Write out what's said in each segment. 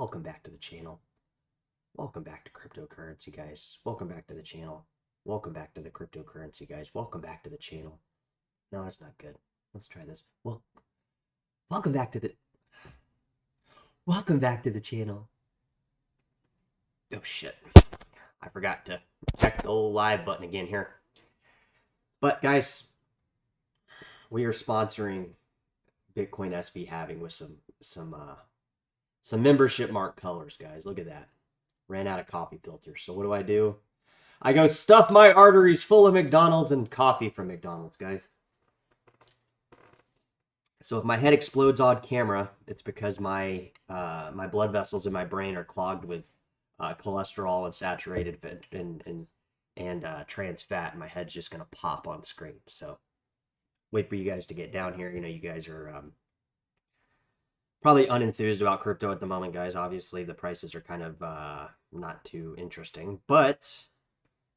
Welcome back to the channel. Welcome back to cryptocurrency, guys. Welcome back to the channel. Welcome back to the cryptocurrency, guys. Welcome back to the channel. No, that's not good. Let's try this. Welcome back to the Welcome back to the channel. Oh shit. I forgot to check the old live button again here. But guys, we are sponsoring Bitcoin SV Halving with some membership mark colors, guys. Look at that. Ran out of coffee filters. So what do? I go stuff my arteries full of McDonald's and coffee from McDonald's, guys. So if my head explodes on camera, it's because my my blood vessels in my brain are clogged with cholesterol and saturated and trans fat, and my head's just gonna pop on screen. So wait for you guys to get down here. You know, you guys are probably unenthused about crypto at the moment, guys. Obviously, the prices are kind of not too interesting, but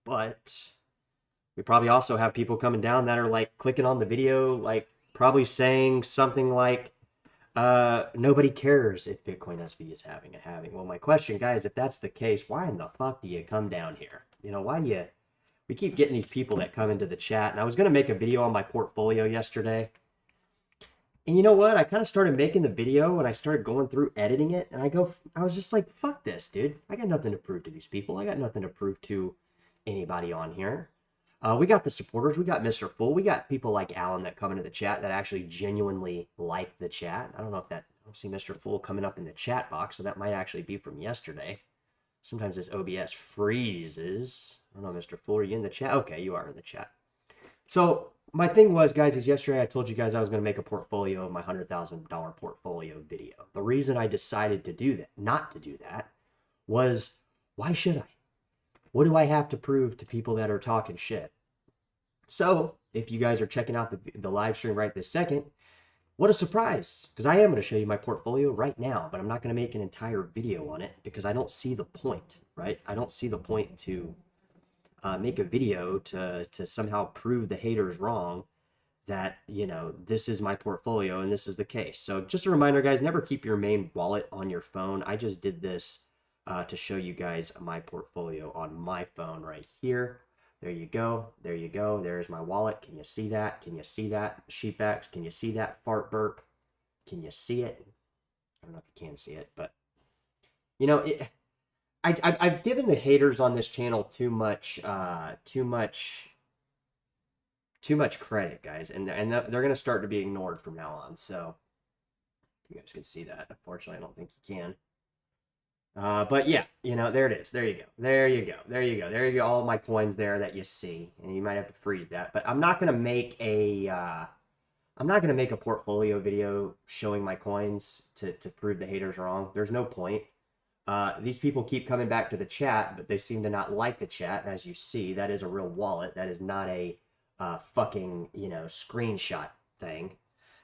we probably also have people coming down that are like clicking on the video, like probably saying something like, nobody cares if Bitcoin SV is having a halving. Well, my question, guys, if that's the case, why in the fuck do you come down here? You know, why do you... We keep getting these people that come into the chat, and I was going to make a video on my portfolio yesterday. And you know what? I kind of started making the video, and I started going through editing it, and I was just like, fuck this, dude. I got nothing to prove to these people. I got nothing to prove to anybody on here. We got the supporters. We got Mr. Full. We got people like Alan that come into the chat that actually genuinely like the chat. I don't know if that... I don't see Mr. Full coming up in the chat box, so that might actually be from yesterday. Sometimes this OBS freezes. I don't know, Mr. Full, are you in the chat? Okay, you are in the chat. So my thing was, guys, is yesterday I told you guys I was going to make a portfolio of my $100,000 portfolio video. The reason I decided to do that, not to do that, was why should I? What do I have to prove to people that are talking shit? So if you guys are checking out the live stream right this second, what a surprise, because I am going to show you my portfolio right now, but I'm not going to make an entire video on it because I don't see the point, right? I don't see the point to make a video to somehow prove the haters wrong that, you know, this is my portfolio and this is the case. So just a reminder, guys, never keep your main wallet on your phone. I just did this to show you guys my portfolio on my phone right here. There you go. There you go. There's my wallet. Can you see that? Can you see that? Sheepbacks, can you see that fart burp? Can you see it? I don't know if you can see it, but, you know, I've given the haters on this channel too much credit, guys, and they're going to start to be ignored from now on. So you guys can see that. Unfortunately, I don't think you can. But yeah, you know, there it is. There you go. There you go. There you go. There you go. All my coins there that you see, and you might have to freeze that. But I'm not gonna make a portfolio video showing my coins to prove the haters wrong. There's no point. These people keep coming back to the chat, but they seem to not like the chat. And as you see, that is a real wallet. That is not a fucking, you know, screenshot thing.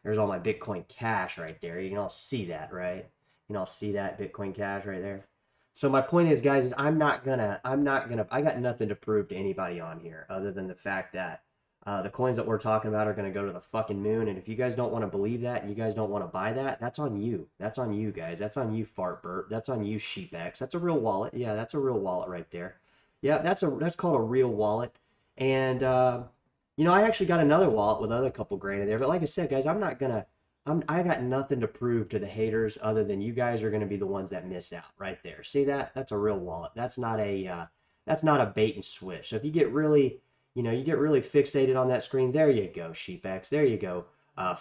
There's all my Bitcoin Cash right there. You can all see that, right? You know, see that Bitcoin Cash right there. So my point is, guys, is I got nothing to prove to anybody on here other than the fact that the coins that we're talking about are going to go to the fucking moon. And if you guys don't want to believe that and you guys don't want to buy that, that's on you. That's on you, guys. That's on you, Fart Burp. That's on you, Sheepx. That's a real wallet. Yeah, that's a real wallet right there. Yeah, that's called a real wallet. And, you know, I actually got another wallet with another couple grand in there. But like I said, guys, I got nothing to prove to the haters other than you guys are going to be the ones that miss out right there. See that? That's a real wallet. That's not a bait and switch. So if you get really, you know, you get really fixated on that screen, there you go, Sheepx. There you go,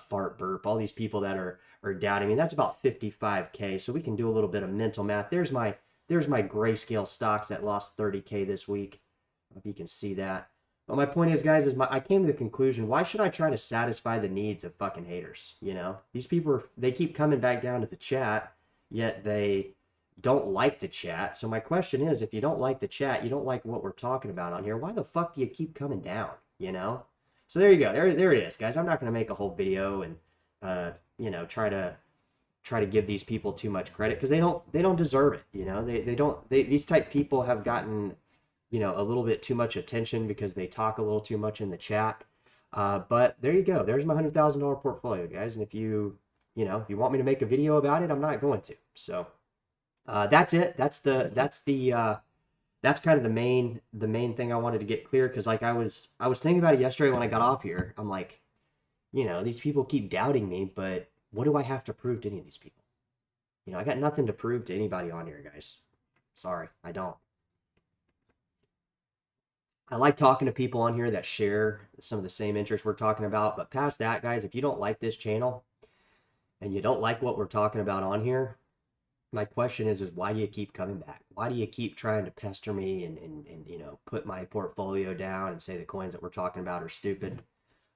Fart Burp. All these people that are doubting me. That's about 55K. So we can do a little bit of mental math. There's my grayscale stocks that lost 30K this week. I don't know if you can see that. But my point is, guys, I came to the conclusion, why should I try to satisfy the needs of fucking haters? You know, these people, they keep coming back down to the chat, yet they don't like the chat. So my question is, if you don't like the chat, you don't like what we're talking about on here, why the fuck do you keep coming down, you know? So there you go. There it is, guys. I'm not going to make a whole video and, you know, try to give these people too much credit because they don't deserve it, you know? These type people have gotten, you know, a little bit too much attention because they talk a little too much in the chat. But there you go. There's my $100,000 portfolio, guys. And if you want me to make a video about it, I'm not going to. So That's it. That's kind of the main thing I wanted to get clear, because like I was thinking about it yesterday when I got off here. I'm like, these people keep doubting me, but what do I have to prove to any of these people? I got nothing to prove to anybody on here, guys. Sorry, I don't. I like talking to people on here that share some of the same interests we're talking about, but past that, guys, if you don't like this channel and you don't like what we're talking about on here, my question is why do you keep coming back? Why do you keep trying to pester me and put my portfolio down and say the coins that we're talking about are stupid?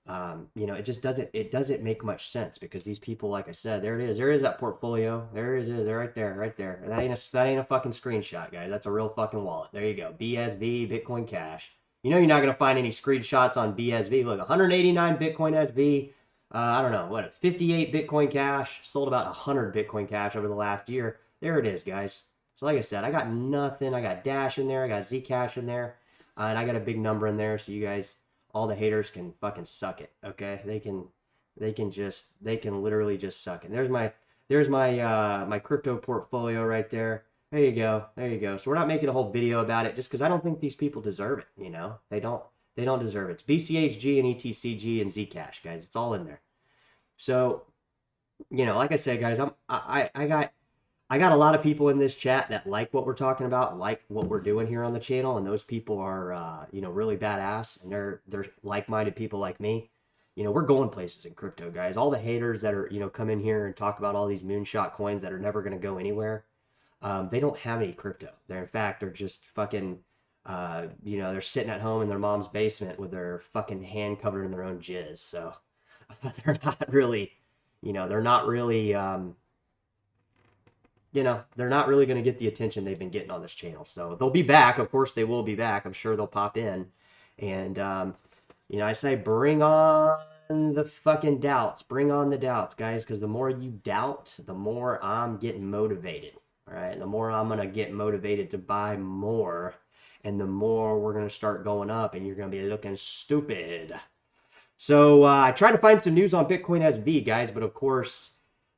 It just doesn't make much sense, because these people, like I said, there is that portfolio, there it is, there, right there. That ain't a fucking screenshot, guys. That's a real fucking wallet. There you go, BSV Bitcoin Cash. You're not gonna find any screenshots on BSV. Look, 189 Bitcoin SV. I don't know what, 58 Bitcoin Cash. Sold about 100 Bitcoin Cash over the last year. There it is, guys. So like I said, I got nothing. I got Dash in there. I got Zcash in there, and I got a big number in there. So you guys, all the haters can fucking suck it. Okay, they can literally just suck it. There's my my crypto portfolio right there. There you go. There you go. So we're not making a whole video about it just because I don't think these people deserve it. They don't deserve it. It's BCHG and ETCG and Zcash, guys. It's all in there. So like I said, guys, I got a lot of people in this chat that like what we're talking about, like what we're doing here on the channel, and those people are really badass, and they're like-minded people like me. We're going places in crypto, guys. All the haters that are come in here and talk about all these moonshot coins that are never going to go anywhere, they don't have any crypto. They're just fucking they're sitting at home in their mom's basement with their fucking hand covered in their own jizz. So they're not really, they're not really they're not really going to get the attention they've been getting on this channel. So they'll be back. Of course, they will be back. I'm sure they'll pop in. And, I say bring on the fucking doubts. Bring on the doubts, guys, because the more you doubt, the more I'm getting motivated. All right. The more I'm going to get motivated to buy more. And the more we're going to start going up, and you're going to be looking stupid. So I tried to find some news on Bitcoin SV, guys, but of course,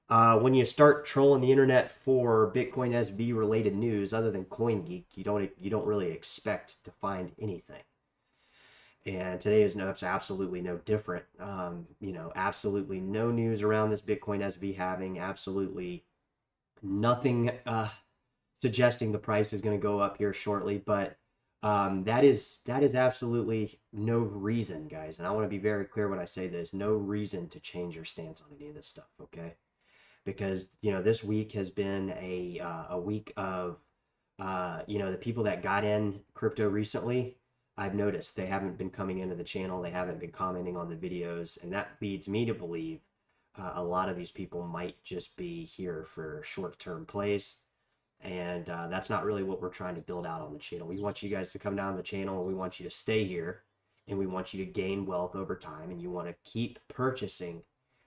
when you start trolling the internet for Bitcoin SV related news, other than CoinGeek, you don't really expect to find anything. And today is absolutely no different. Absolutely no news around this Bitcoin SV halving. Absolutely nothing suggesting the price is going to go up here shortly. But that is absolutely no reason, guys. And I want to be very clear when I say this: no reason to change your stance on any of this stuff. Okay. Because this week has been a week of the people that got in crypto recently. I've noticed they haven't been coming into the channel, they haven't been commenting on the videos, and that leads me to believe a lot of these people might just be here for short-term plays, and that's not really what we're trying to build out on the channel. We want you guys to come down the channel, and we want you to stay here, and we want you to gain wealth over time, and you want to keep purchasing.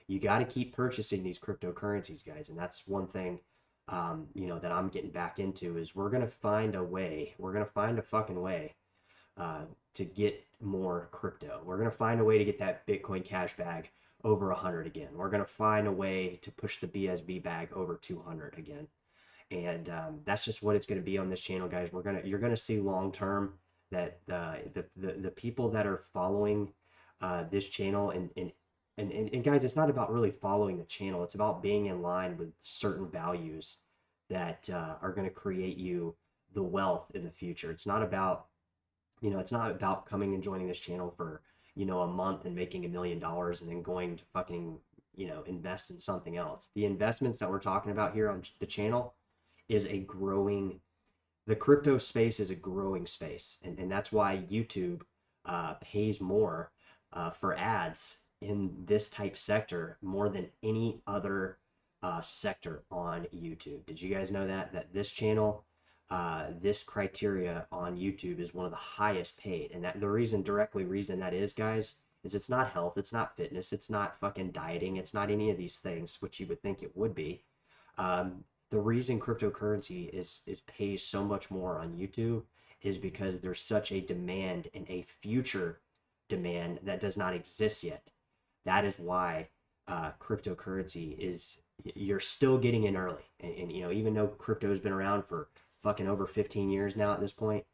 You got to keep purchasing these cryptocurrencies, guys. And that's one thing, that I'm getting back into is we're going to find a way. We're going to find a fucking way to get more crypto. We're going to find a way to get that Bitcoin Cash bag over 100 again. We're going to find a way to push the BSV bag over 200 again. And that's just what it's going to be on this channel, guys. You're going to see long term that the people that are following this channel and guys, it's not about really following the channel. It's about being in line with certain values that are going to create you the wealth in the future. It's not about, it's not about coming and joining this channel for, a month and making $1 million and then going to fucking, invest in something else. The investments that we're talking about here on the channel is the crypto space is a growing space. And that's why YouTube pays more for ads in this type sector more than any other sector on YouTube. Did you guys know that this channel, this criteria on YouTube is one of the highest paid? And that the reason that is, guys, is it's not health, it's not fitness, it's not fucking dieting, it's not any of these things, which you would think it would be. The reason cryptocurrency is pays so much more on YouTube is because there's such a demand and a future demand that does not exist yet. That is why cryptocurrency is you're still getting in early. And you know, even though crypto's been around for fucking over 15 years now at this point,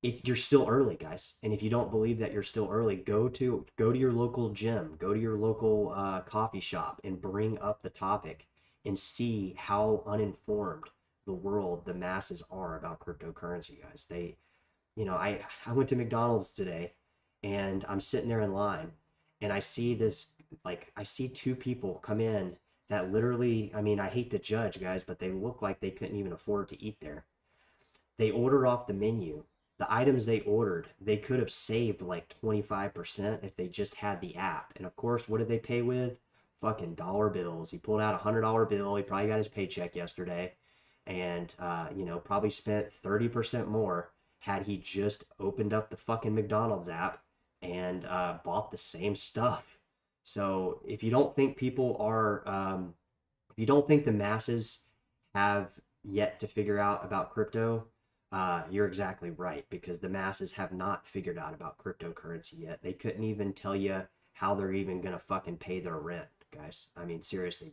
you're still early, guys. And if you don't believe that you're still early, go to your local gym, go to your local coffee shop, and bring up the topic and see how uninformed the masses are about cryptocurrency, guys. You know, I went to McDonald's today, and I'm sitting there in line, and I see this, like, I see two people come in that literally, I mean, I hate to judge, guys, but they look like they couldn't even afford to eat there. They order off the menu. The items they ordered, they could have saved like 25% if they just had the app. And of course, what did they pay with? Fucking dollar bills. He pulled out $100 bill. He probably got his paycheck yesterday, and you know, probably spent 30% more had he just opened up the fucking McDonald's app and bought the same stuff. So if you don't think if you don't think the masses have yet to figure out about crypto, you're exactly right, because the masses have not figured out about cryptocurrency yet. They couldn't even tell you how they're even gonna fucking pay their rent, guys. I mean, seriously,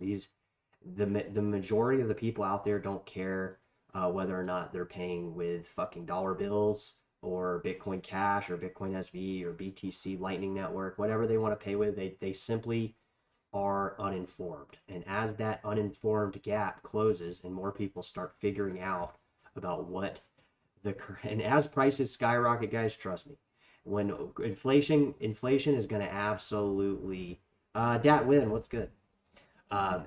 the majority of the people out there don't care whether or not they're paying with fucking dollar bills or Bitcoin Cash or Bitcoin SV or BTC Lightning Network, whatever they want to pay with. They simply are uninformed. And as that uninformed gap closes and more people start figuring out about what and as prices skyrocket, guys, trust me, when inflation is going to absolutely Dat Win, what's good? Um,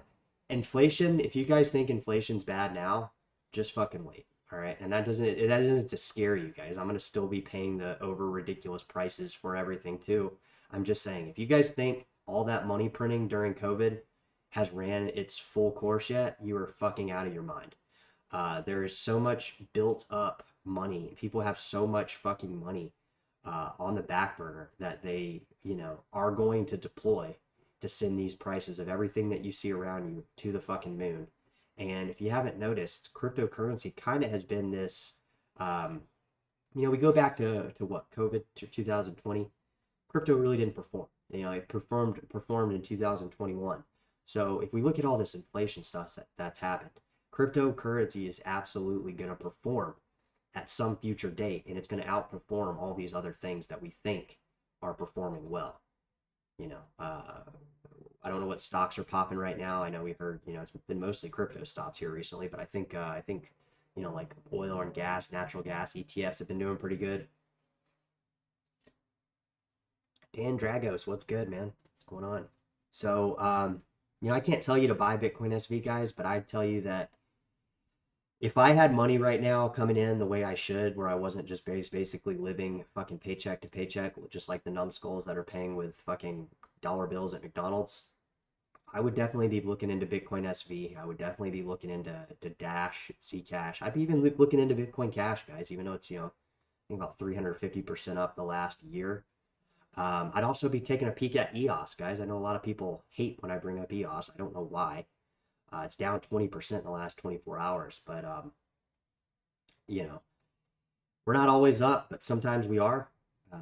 Inflation, if you guys think inflation's bad now, just fucking wait. All right. And that doesn't to scare you guys. I'm going to still be paying the over ridiculous prices for everything too. I'm just saying, if you guys think all that money printing during COVID has ran its full course yet, you are fucking out of your mind. There is so much built up money. People have so much fucking money on the back burner that they, you know, are going to deploy to send these prices of everything that you see around you to the fucking moon. And if you haven't noticed, cryptocurrency kind of has been this, you know, we go back to what, COVID to 2020. Crypto really didn't perform. You know, it performed in 2021. So if we look at all this inflation stuff that's happened, cryptocurrency is absolutely going to perform at some future date, and it's going to outperform all these other things that we think are performing well. You know, I don't know what stocks are popping right now. I know we heard, you know, it's been mostly crypto stocks here recently, but I think you know, like oil and gas, natural gas ETFs have been doing pretty good. Dan Dragos, what's good, man? What's going on? So, you know, I can't tell you to buy Bitcoin SV, guys, but I tell you that if I had money right now coming in the way I should, where I wasn't just basically living fucking paycheck to paycheck, just like the numbskulls that are paying with fucking dollar bills at McDonald's, I would definitely be looking into Bitcoin SV. I would definitely be looking into Dash, Zcash. I'd be even looking into Bitcoin Cash, guys, even though it's, you know, I think about 350% up the last year. I'd also be taking a peek at EOS, guys. I know a lot of people hate when I bring up EOS. I don't know why. It's down 20% in the last 24 hours, but you know, we're not always up, but sometimes we are.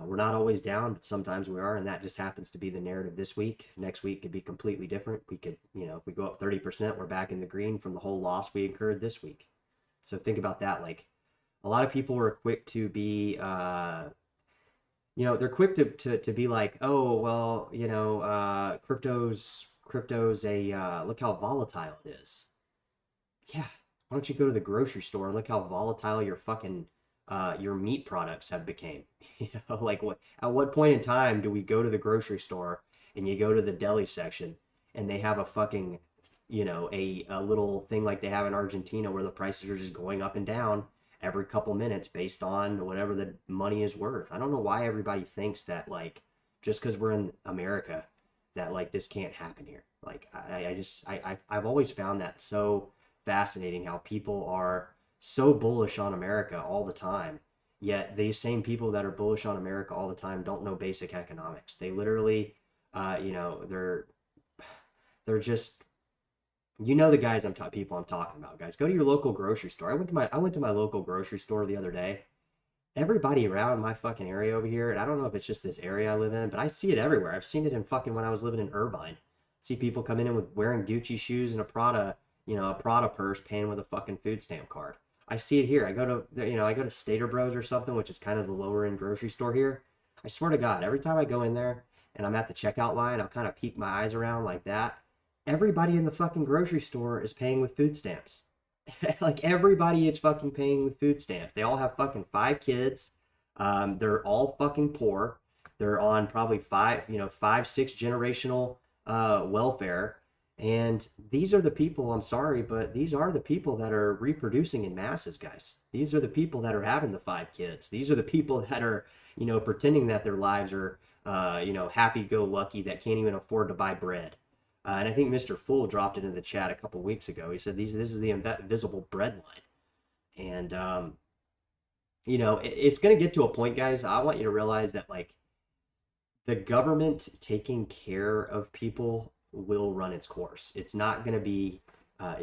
We're not always down, but sometimes we are, and that just happens to be the narrative this week. Next week could be completely different. We could, you know, if we go up 30%, we're back in the green from the whole loss we incurred this week. So think about that. Like, a lot of people are quick to be, you know, they're quick to be like, oh, well, you know, crypto's a look how volatile it is. Yeah, why don't you go to the grocery store and look how volatile your fucking your meat products have became? You know, like at what point in time do we go to the grocery store and you go to the deli section and they have a fucking, you know, a little thing like they have in Argentina where the prices are just going up and down every couple minutes based on whatever the money is worth. I don't know why everybody thinks that, like, just because we're in America, that like this can't happen here. Like I've always found that so fascinating, how people are so bullish on America all the time, yet these same people that are bullish on America all the time don't know basic economics. They literally, you know, they're just, you know, the guys people I'm talking about, guys. Go to your local grocery store. I went to my local grocery store the other day. Everybody around my fucking area over here, and I don't know if it's just this area I live in, but I see it everywhere. I've seen it in fucking when I was living in Irvine. See people coming in with wearing Gucci shoes and a Prada, a Prada purse, paying with a fucking food stamp card. I see it here. I go to Stater Bros or something, which is kind of the lower end grocery store here. I swear to God, every time I go in there and I'm at the checkout line, I'll kind of peek my eyes around like that. Everybody in the fucking grocery store is paying with food stamps. Like everybody is fucking paying with food stamps. They all have fucking 5 kids. They're all fucking poor. They're on probably 6 generational welfare. And these are the people, I'm sorry, but these are the people that are reproducing in masses, guys. These are the people that are having the 5 kids. These are the people that are, pretending that their lives are, happy-go-lucky, that can't even afford to buy bread. And I think Mr. Fool dropped it in the chat a couple weeks ago. He said, this is the invisible bread line. And, it's going to get to a point, guys. I want you to realize that, like, the government taking care of people will run its course. It's not going to be an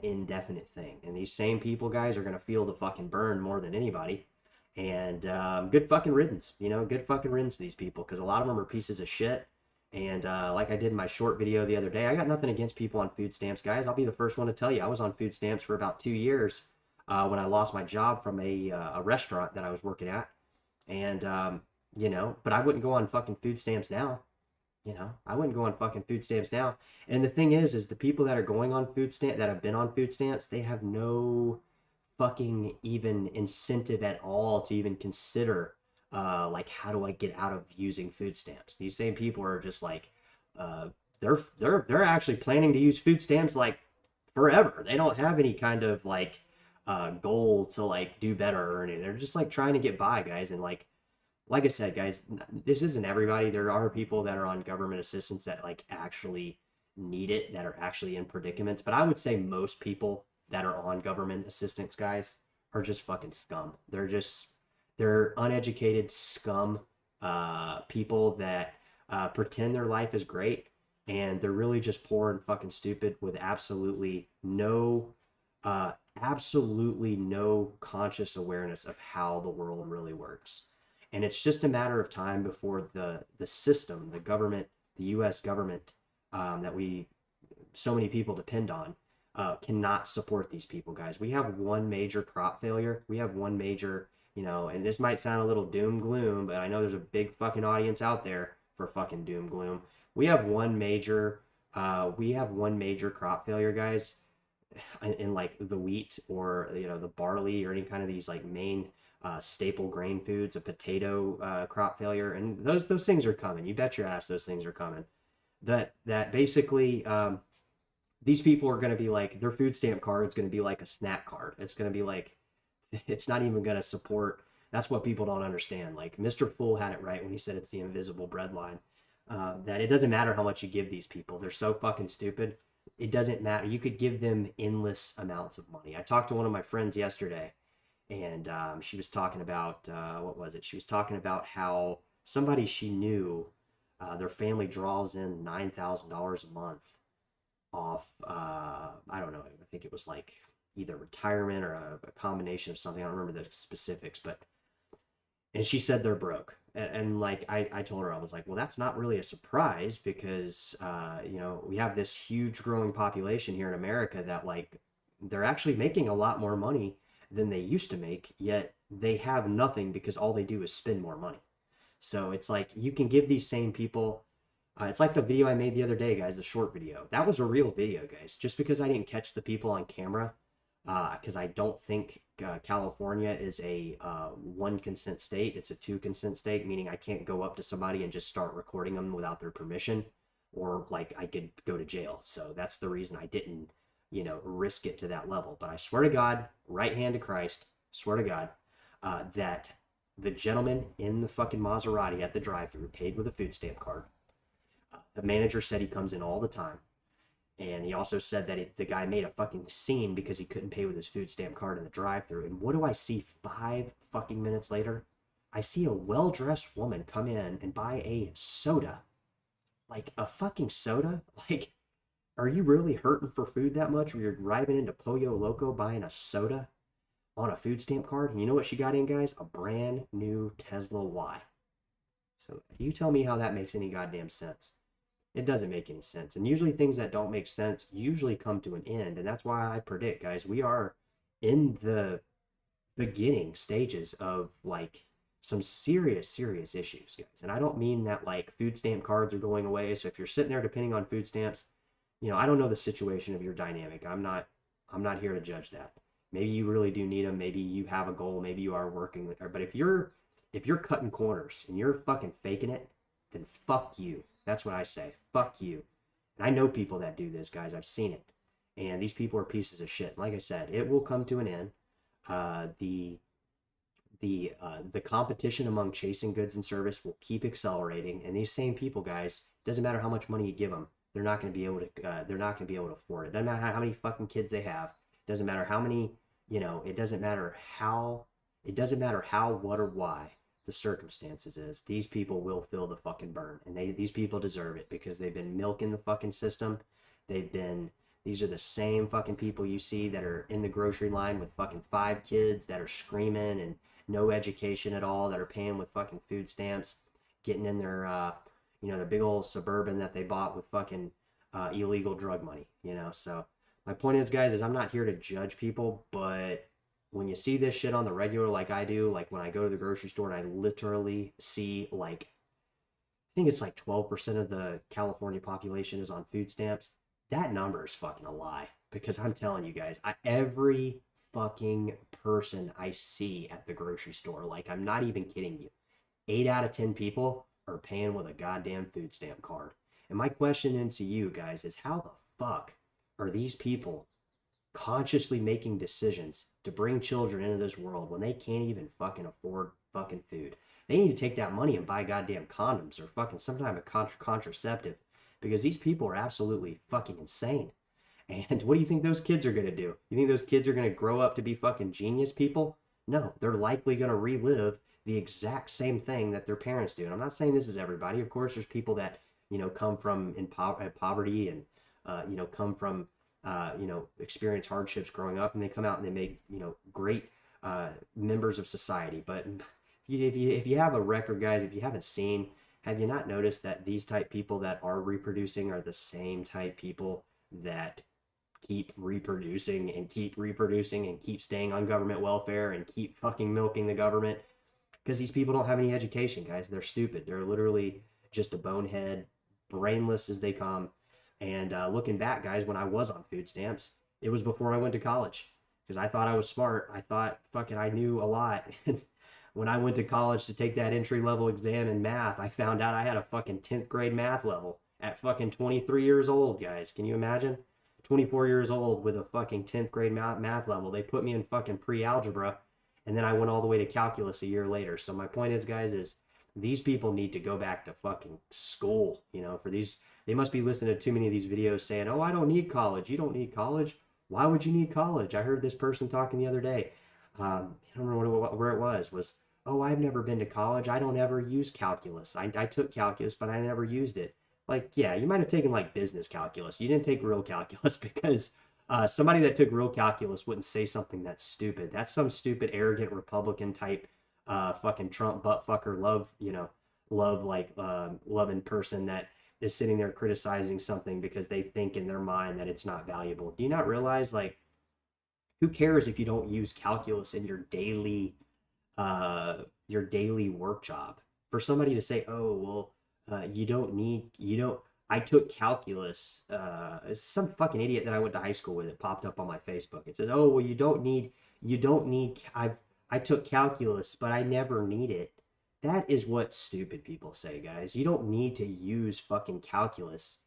indefinite thing. And these same people, guys, are going to feel the fucking burn more than anybody. And good fucking riddance, good fucking riddance to these people, because a lot of them are pieces of shit. And like I did in my short video the other day, I got nothing against people on food stamps, guys. I'll be the first one to tell you. I was on food stamps for about 2 years when I lost my job from a restaurant that I was working at. And, but I wouldn't go on fucking food stamps now. I wouldn't go on fucking food stamps now. And the thing is the people that are going on food stamp, that have been on food stamps, they have no fucking even incentive at all to even consider like, how do I get out of using food stamps? These same people are just like, they're actually planning to use food stamps like forever. They don't have any kind of like goal to like do better or anything. They're just like trying to get by, guys. And like I said, guys, this isn't everybody. There are people that are on government assistance that like actually need it, that are actually in predicaments. But I would say most people that are on government assistance, guys, are just fucking scum. They're uneducated scum people that pretend their life is great, and they're really just poor and fucking stupid with absolutely no conscious awareness of how the world really works. And it's just a matter of time before the system, the government, the U.S. government that so many people depend on, cannot support these people, guys. We have one major crop failure. We have one major, and this might sound a little doom gloom, but I know there's a big fucking audience out there for fucking doom gloom. We have one major crop failure, guys, in like the wheat or, the barley or any kind of these like main staple grain foods, a potato crop failure. And those things are coming. You bet your ass those things are coming. That basically, these people are going to be like, their food stamp card is going to be like a snack card. It's going to be like, it's not even going to support. That's what people don't understand. Like Mr. Fool had it right when he said it's the invisible bread line. That it doesn't matter how much you give these people. They're so fucking stupid. It doesn't matter. You could give them endless amounts of money. I talked to one of my friends yesterday, and she was talking about, what was it? She was talking about how somebody she knew, their family draws in $9,000 a month off, I don't know, I think it was like either retirement or a combination of something. I don't remember the specifics, and she said they're broke. And like, I told her, I was like, well, that's not really a surprise because, we have this huge growing population here in America that like, they're actually making a lot more money than they used to make, yet they have nothing because all they do is spend more money. So it's like, you can give these same people, it's like the video I made the other day, guys, the short video. That was a real video, guys. Just because I didn't catch the people on camera, because I don't think California is a 1 consent state. It's a 2 consent state, meaning I can't go up to somebody and just start recording them without their permission, or like I could go to jail. So that's the reason I didn't, risk it to that level. But I swear to God, right hand to Christ, swear to God, that the gentleman in the fucking Maserati at the drive-thru paid with a food stamp card. The manager said he comes in all the time. And he also said that the guy made a fucking scene because he couldn't pay with his food stamp card in the drive-thru. And what do I see 5 fucking minutes later? I see a well-dressed woman come in and buy a soda. Like, a fucking soda? Like, are you really hurting for food that much where you're driving into Pollo Loco buying a soda on a food stamp card? And you know what she got in, guys? A brand new Tesla Y. So you tell me how that makes any goddamn sense. It doesn't make any sense. And usually things that don't make sense usually come to an end. And that's why I predict, guys, we are in the beginning stages of like some serious, serious issues, guys. And I don't mean that like food stamp cards are going away. So if you're sitting there depending on food stamps, I don't know the situation of your dynamic. I'm not here to judge that. Maybe you really do need them. Maybe you have a goal. Maybe you are working with her. But if you're cutting corners and you're fucking faking it, then fuck you. That's what I say. Fuck you. And I know people that do this, guys. I've seen it. And these people are pieces of shit. Like I said, it will come to an end. The competition among chasing goods and service will keep accelerating, and these same people, guys, doesn't matter how much money you give them, they're not going to be able to afford it. Doesn't matter how many fucking kids they have. Doesn't matter how many, it doesn't matter how, what, or why the circumstances is. These people will feel the fucking burn, and these people deserve it because they've been milking the fucking system. These are the same fucking people you see that are in the grocery line with fucking 5 kids that are screaming and no education at all, that are paying with fucking food stamps, getting in their big old Suburban that they bought with fucking illegal drug money, So my point is, guys, is I'm not here to judge people, but when you see this shit on the regular like I do, like when I go to the grocery store and I literally see like, I think it's like 12% of the California population is on food stamps. That number is fucking a lie, because I'm telling you guys, every fucking person I see at the grocery store, like I'm not even kidding you, 8 out of 10 people are paying with a goddamn food stamp card. And my question into you guys is, how the fuck are these people consciously making decisions to bring children into this world when they can't even fucking afford fucking food? They need to take that money and buy goddamn condoms or fucking some type of contraceptive, because these people are absolutely fucking insane. And what do you think those kids are going to do? You think those kids are going to grow up to be fucking genius people? No, they're likely going to relive the exact same thing that their parents do. And I'm not saying this is everybody. Of course, there's people that, come from poverty and, come from, experience hardships growing up, and they come out and they make, great members of society. But if you have a record, guys, if you haven't seen, have you not noticed that these type people that are reproducing are the same type people that keep reproducing and keep reproducing and keep staying on government welfare and keep fucking milking the government? Because these people don't have any education, guys. They're stupid. They're literally just a bonehead, brainless as they come. And looking back, guys, when I was on food stamps, it was before I went to college, because I thought I was smart. I thought fucking I knew a lot. When I went to college to take that entry-level exam in math, I found out I had a fucking 10th grade math level at fucking 23 years old, guys. Can you imagine? 24 years old with a fucking 10th grade math level. They put me in fucking pre-algebra, and then I went all the way to calculus a year later. So my point is, guys, is these people need to go back to fucking school, for these. They must be listening to too many of these videos saying, oh, I don't need college. You don't need college. Why would you need college? I heard this person talking the other day. I don't remember where it was, oh, I've never been to college. I don't ever use calculus. I took calculus, but I never used it. Like, yeah, you might have taken like business calculus. You didn't take real calculus, because somebody that took real calculus wouldn't say something that's stupid. That's some stupid, arrogant Republican type fucking Trump buttfucker loving person that is sitting there criticizing something because they think in their mind that it's not valuable. Do you not realize, like, who cares if you don't use calculus in your daily work job? For somebody to say, oh, well, I took calculus, some fucking idiot that I went to high school with, it popped up on my Facebook. It says, oh, well, I took calculus, but I never need it. That is what stupid people say, guys. You don't need to use fucking calculus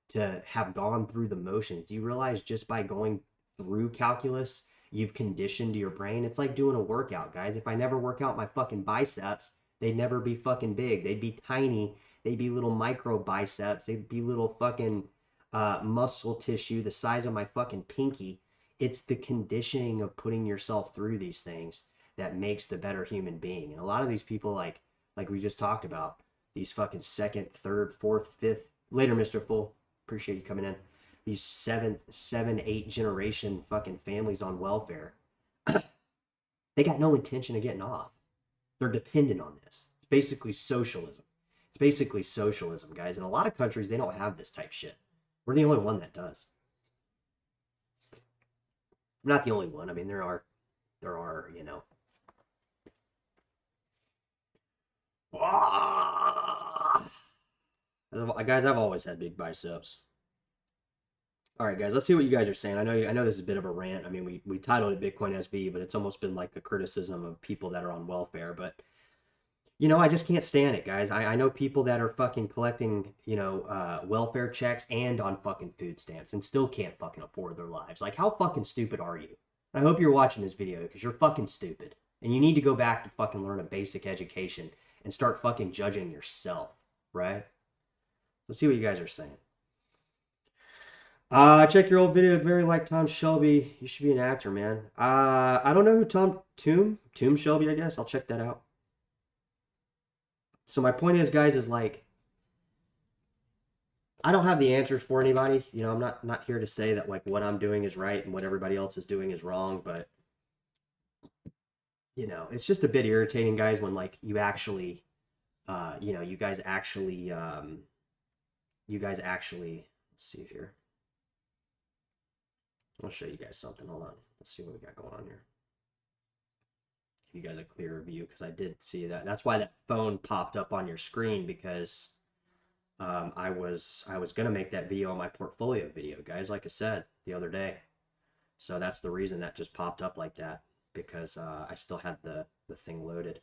to have gone through the motions. Do you realize just by going through calculus, you've conditioned your brain? It's like doing a workout, guys. If I never work out my fucking biceps, they'd never be fucking big. They'd be tiny. They'd be little micro biceps. They'd be little fucking muscle tissue the size of my fucking pinky. It's the conditioning of putting yourself through these things that makes the better human being. And a lot of these people, like we just talked about, these fucking second, third, fourth, fifth, later, Mr. Full, appreciate you coming in, these 8 generation fucking families on welfare, they got no intention of getting off. They're dependent on this. It's basically socialism. It's basically socialism, guys. In a lot of countries, they don't have this type shit. We're the only one that does. I'm not the only one. I mean, there are, you know. Guys, I've always had big biceps. All right, guys, let's see what you guys are saying. I know this is a bit of a rant. I mean, we titled it Bitcoin SV, but it's almost been like a criticism of people that are on welfare. But you know, I just can't stand it, guys. I know people that are fucking collecting, you know, welfare checks and on fucking food stamps and still can't fucking afford their lives. Like, how fucking stupid are you? I hope you're watching this video because you're fucking stupid. And you need to go back to fucking learn a basic education and start fucking judging yourself, right? Let's see what you guys are saying. Check your old video. Very like Tom Shelby. You should be an actor, man. I don't know who Tomb Shelby, I guess. I'll check that out. So my point is, guys, is like, I don't have the answers for anybody. You know, I'm not here to say that like what I'm doing is right and what everybody else is doing is wrong, but you know, it's just a bit irritating, guys, when like you actually, you know, you guys actually, let's see here. I'll show you guys something. Hold on. Let's see what we got going on here. Give you guys a clearer view because I did see that. That's why that phone popped up on your screen because I was gonna make that video on my portfolio video, guys. Like I said the other day. So that's the reason that just popped up like that because I still had the thing loaded.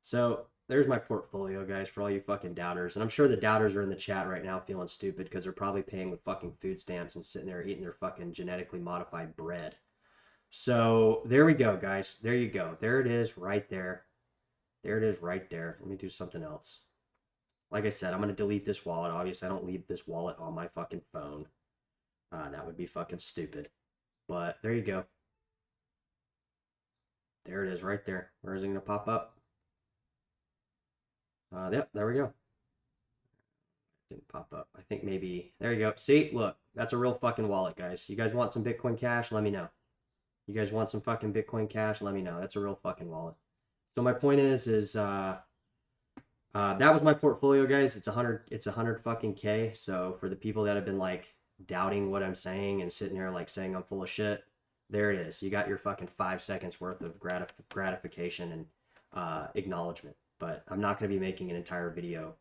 So there's my portfolio, guys, for all you fucking doubters. And I'm sure the doubters are in the chat right now feeling stupid because they're probably paying with fucking food stamps and sitting there eating their fucking genetically modified bread. So there we go, guys. There you go. There it is right there. There it is right there. Let me do something else. Like I said, I'm going to delete this wallet. Obviously, I don't leave this wallet on my fucking phone. That would be fucking stupid. But there you go. There it is right there. Where is it going to pop up? Yep, there we go. Didn't pop up. I think maybe, there you go. See, look, that's a real fucking wallet, guys. You guys want some Bitcoin Cash? Let me know. You guys want some fucking Bitcoin Cash? Let me know. That's a real fucking wallet. So my point is that was my portfolio, guys. It's 100 fucking K. So for the people that have been like doubting what I'm saying and sitting there like saying I'm full of shit, there it is. You got your fucking 5 seconds worth of gratification and acknowledgement. But I'm not going to be making an entire video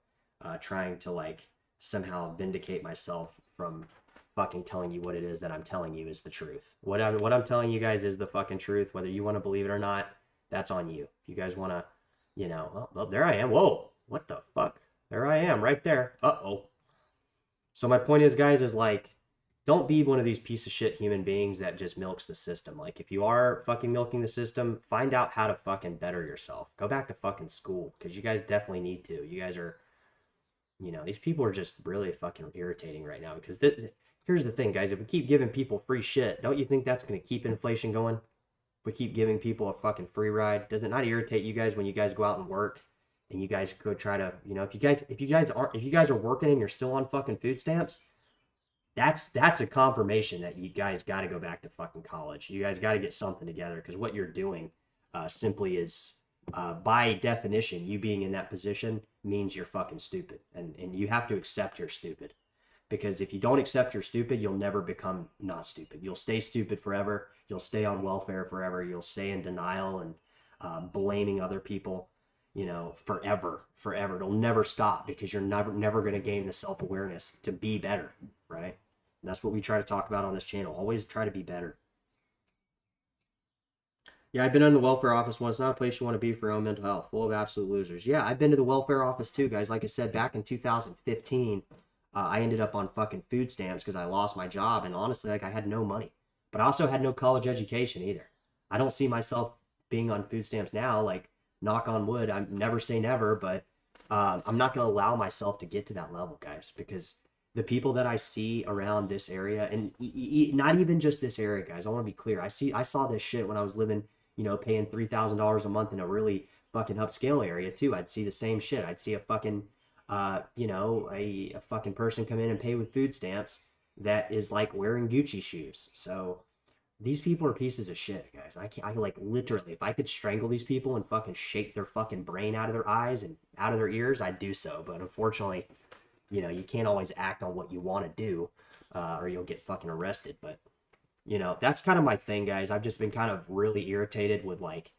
trying to like somehow vindicate myself from fucking telling you what it is that I'm telling you is the truth. What I'm telling you guys is the fucking truth. Whether you want to believe it or not, that's on you. If you guys want to, you know, oh, there I am. Whoa, what the fuck? There I am right there. Uh-oh. So my point is, guys, is like, don't be one of these piece of shit human beings that just milks the system. Like, if you are fucking milking the system, find out how to fucking better yourself. Go back to fucking school, because you guys definitely need to. You guys are, you know, these people are just really fucking irritating right now. Because here's the thing, guys. If we keep giving people free shit, don't you think that's going to keep inflation going? If we keep giving people a fucking free ride, does it not irritate you guys when you guys go out and work and you guys go try to, you know, if you guys are working and you're still on fucking food stamps, that's a confirmation that you guys got to go back to fucking college. You guys got to get something together, because what you're doing simply is, by definition, you being in that position means you're fucking stupid, and you have to accept you're stupid. Because if you don't accept you're stupid, you'll never become not stupid. You'll stay stupid forever. You'll stay on welfare forever. You'll stay in denial and blaming other people, you know, forever. It'll never stop, because you're never going to gain the self-awareness to be better, right? And that's what we try to talk about on this channel. Always try to be better. Yeah, I've been in the welfare office once. It's not a place you want to be for your own mental health. Full of absolute losers. Yeah, I've been to the welfare office too, guys. Like I said, back in 2015, I ended up on fucking food stamps because I lost my job. And honestly, like, I had no money. But I also had no college education either. I don't see myself being on food stamps now. Like, knock on wood, I never say never, but I'm not going to allow myself to get to that level, guys, because the people that I see around this area, and not even just this area, guys, I want to be clear. I saw this shit when I was living, you know, paying $3,000 a month in a really fucking upscale area too. I'd see the same shit. I'd see a fucking, you know, a fucking person come in and pay with food stamps that is like wearing Gucci shoes. So these people are pieces of shit, guys. I can't, I like literally, if I could strangle these people and fucking shake their fucking brain out of their eyes and out of their ears, I'd do so. But unfortunately, you can't always act on what you want to do, or you'll get fucking arrested. But that's kind of my thing, guys. I've just been kind of really irritated with like,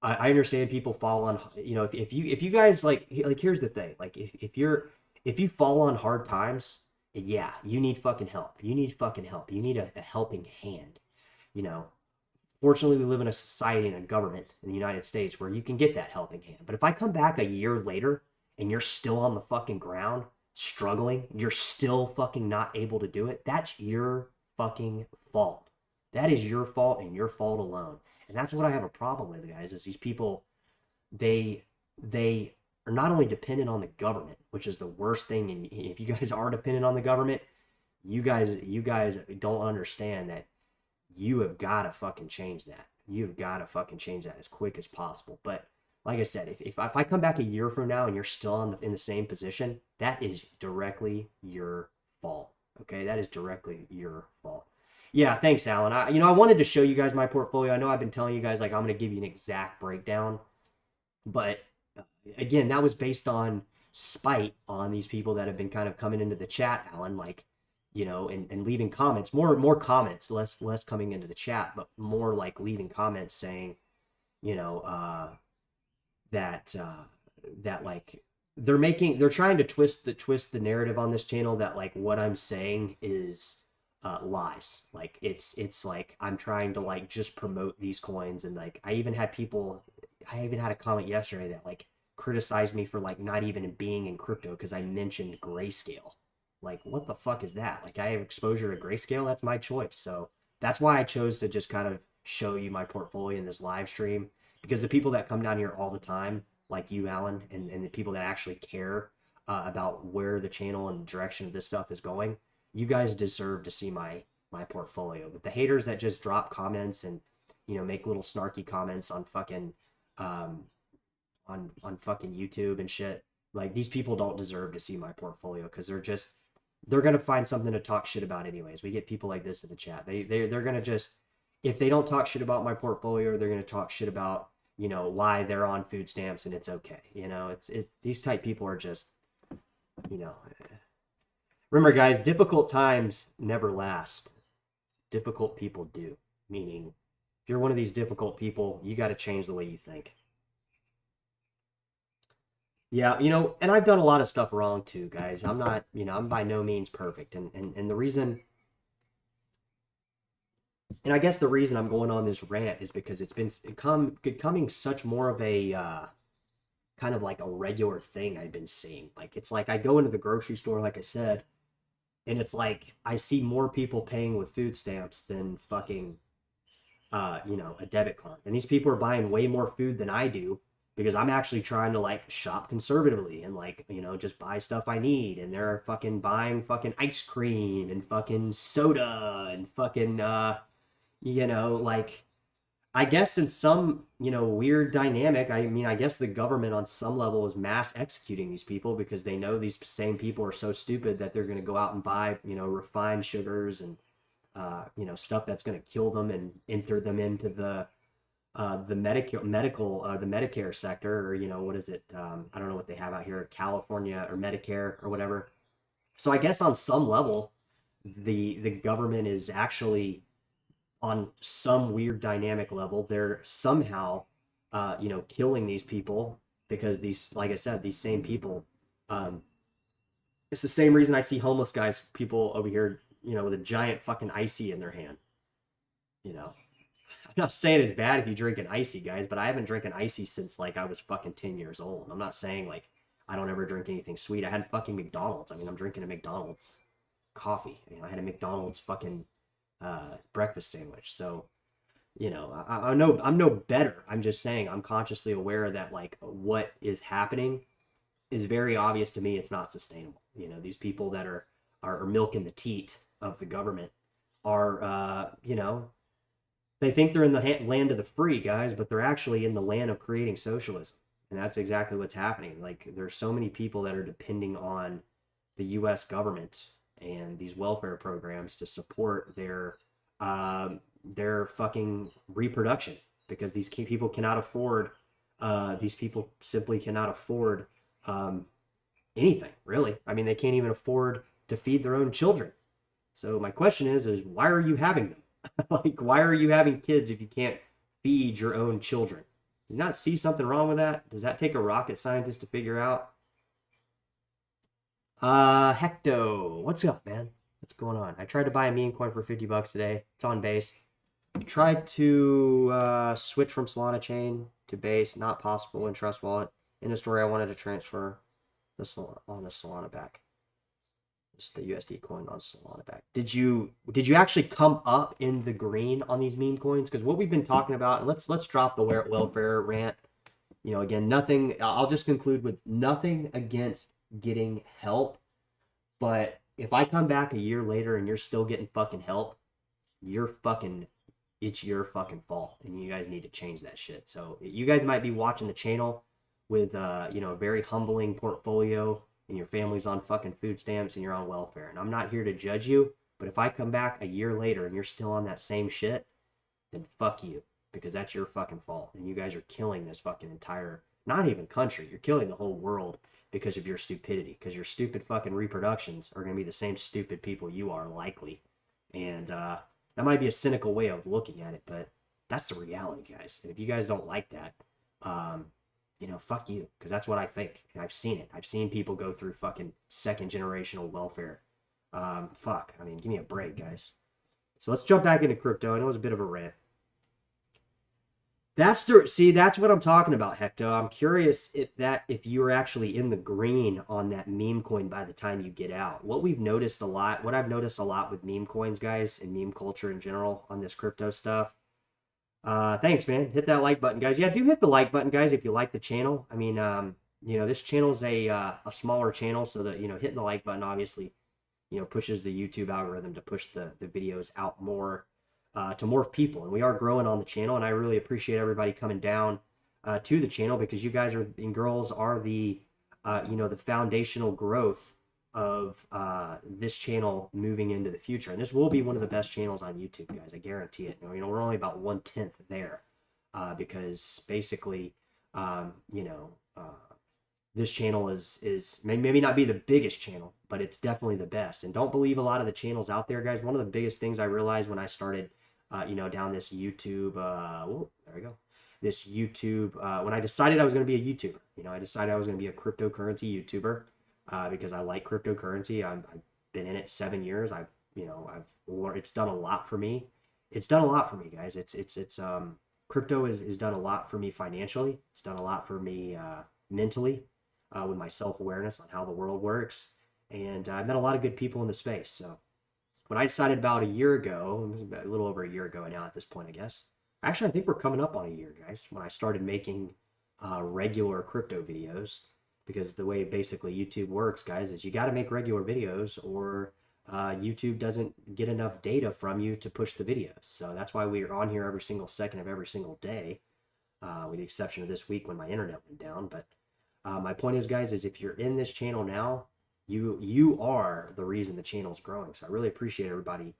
I understand people fall on, if you guys like, here's the thing, like if you fall on hard times, yeah, you need fucking help. You need fucking help. You need a helping hand. You know, Fortunately, we live in a society and a government in the United States where you can get that helping hand. But if I come back a year later and you're still on the fucking ground, struggling, you're still fucking not able to do it, that's your fucking fault. That is your fault and your fault alone. And that's what I have a problem with, guys, is these people, they are not only dependent on the government, which is the worst thing. And if you guys are dependent on the government, you guys don't understand that you have got to fucking change that. You've got to fucking change that as quick as possible. But like I said, if I come back a year from now and you're still in the same position, that is directly your fault. Okay, that is directly your fault. Yeah, thanks, Alan. I wanted to show you guys my portfolio. I know I've been telling you guys like I'm going to give you an exact breakdown, but again, that was based on spite on these people that have been kind of coming into the chat, Alan, like and leaving comments, more comments, less coming into the chat, but more like leaving comments saying, you know, that like they're trying to twist the narrative on this channel that like what I'm saying is lies. Like it's like I'm trying to like just promote these coins, and like I even had a comment yesterday that like criticized me for like not even being in crypto because I mentioned Grayscale. Like, what the fuck is that? Like, I have exposure to Grayscale. That's my choice. So that's why I chose to just kind of show you my portfolio in this live stream, because the people that come down here all the time, like you, Alan, and the people that actually care about where the channel and the direction of this stuff is going, you guys deserve to see my portfolio. But the haters that just drop comments and make little snarky comments on fucking on fucking YouTube and shit, like these people don't deserve to see my portfolio because they're gonna find something to talk shit about anyways. We get people like this in the chat. They're gonna just, if they don't talk shit about my portfolio, they're gonna talk shit about why they're on food stamps and it's okay. These type people are just you know. Remember, guys, difficult times never last. Difficult people do. Meaning, if you're one of these difficult people, you got to change the way you think. Yeah, and I've done a lot of stuff wrong too, guys. I'm not, I'm by no means perfect. And the reason, and I guess the reason I'm going on this rant is because it's becoming such more of a kind of like a regular thing I've been seeing. Like, it's like I go into the grocery store, like I said, and it's like I see more people paying with food stamps than fucking, a debit card. And these people are buying way more food than I do, because I'm actually trying to like shop conservatively and like, just buy stuff I need. And they're fucking buying fucking ice cream and fucking soda and fucking, like, I guess in some, weird dynamic, I mean, I guess the government on some level is mass executing these people because they know these same people are so stupid that they're going to go out and buy, refined sugars and, stuff that's going to kill them and enter them into the Medicare sector, or what is it? I don't know what they have out here, California or Medicare or whatever. So I guess on some level, the government is actually on some weird dynamic level. They're somehow, killing these people because these, like I said, these same people. It's the same reason I see homeless people over here, with a giant fucking icy in their hand. I'm not saying it's bad if you drink an icy, guys, but I haven't drank an icy since like I was fucking 10 years old. I'm not saying like I don't ever drink anything sweet. I had fucking McDonald's. I mean, I'm drinking a McDonald's coffee. I had a McDonald's fucking breakfast sandwich. So, I know I'm no better. I'm just saying I'm consciously aware that like what is happening is very obvious to me. It's not sustainable. These people that are milking the teat of the government are, they think they're in the land of the free, guys, but they're actually in the land of creating socialism. And that's exactly what's happening. Like, there's so many people that are depending on the U.S. government and these welfare programs to support their, their fucking reproduction, because these people cannot afford, these people simply cannot afford um, anything, really. I mean, they can't even afford to feed their own children. So my question is why are you having them? Like, why are you having kids if you can't feed your own children? Do you not see something wrong with that? Does that take a rocket scientist to figure out? Hecto, what's up, man? What's going on? I tried to buy a meme coin for $50 today. It's on base. Tried to switch from Solana chain to base, not possible in Trust Wallet. In the story, I wanted to transfer the Solana back. This is the USD coin on Solana back. Did you actually come up in the green on these meme coins? Because what we've been talking about, and let's drop the welfare rant. You know, again, nothing. I'll just conclude with nothing against getting help, but if I come back a year later and you're still getting fucking help, it's your fucking fault, and you guys need to change that shit. So you guys might be watching the channel with you know, a very humbling portfolio, and your family's on fucking food stamps and you're on welfare, and I'm not here to judge you, but if I come back a year later and you're still on that same shit, then fuck you, because that's your fucking fault, and you guys are killing this fucking entire, not even country, you're killing the whole world because of your stupidity, because your stupid fucking reproductions are going to be the same stupid people you are, likely. And that might be a cynical way of looking at it, but that's the reality, guys. And if you guys don't like that, you know, fuck you, because that's what I think. And I've seen it. I've seen people go through fucking second generational welfare. Fuck. I mean, give me a break, guys. So let's jump back into crypto. I know it was a bit of a rant. That's what I'm talking about, Hector. I'm curious if you're actually in the green on that meme coin by the time you get out. What I've noticed a lot with meme coins, guys, and meme culture in general on this crypto stuff. Thanks, man. Hit that like button, guys. Yeah, do hit the like button, guys, if you like the channel. I mean, you know, this channel is a smaller channel, so that, you know, hitting the like button obviously, you know, pushes the YouTube algorithm to push the videos out more to more people, and we are growing on the channel, and I really appreciate everybody coming down to the channel, because you guys are, and girls are, the you know, the foundational growth of this channel moving into the future, and this will be one of the best channels on YouTube, guys. I guarantee it. You know, we're only about 1/10 there, because basically, you know, this channel is maybe not be the biggest channel, but it's definitely the best. And don't believe a lot of the channels out there, guys. One of the biggest things I realized when I started you know, down this YouTube, there we go. This YouTube, when I decided I was going to be a YouTuber, you know, I decided I was going to be a cryptocurrency YouTuber, because I like cryptocurrency. I've been in it 7 years. You know, it's done a lot for me. It's done a lot for me, guys. Crypto has done a lot for me financially. It's done a lot for me mentally, with my self-awareness on how the world works. And I've met a lot of good people in the space. So when I decided about a year ago, a little over a year ago now at this point, I guess. Actually, I think we're coming up on a year, guys, when I started making regular crypto videos, because the way basically YouTube works, guys, is you got to make regular videos, or YouTube doesn't get enough data from you to push the videos. So that's why we're on here every single second of every single day, with the exception of this week when my internet went down. But my point is, guys, is if you're in this channel now, you are the reason the channel's growing. So I really appreciate everybody,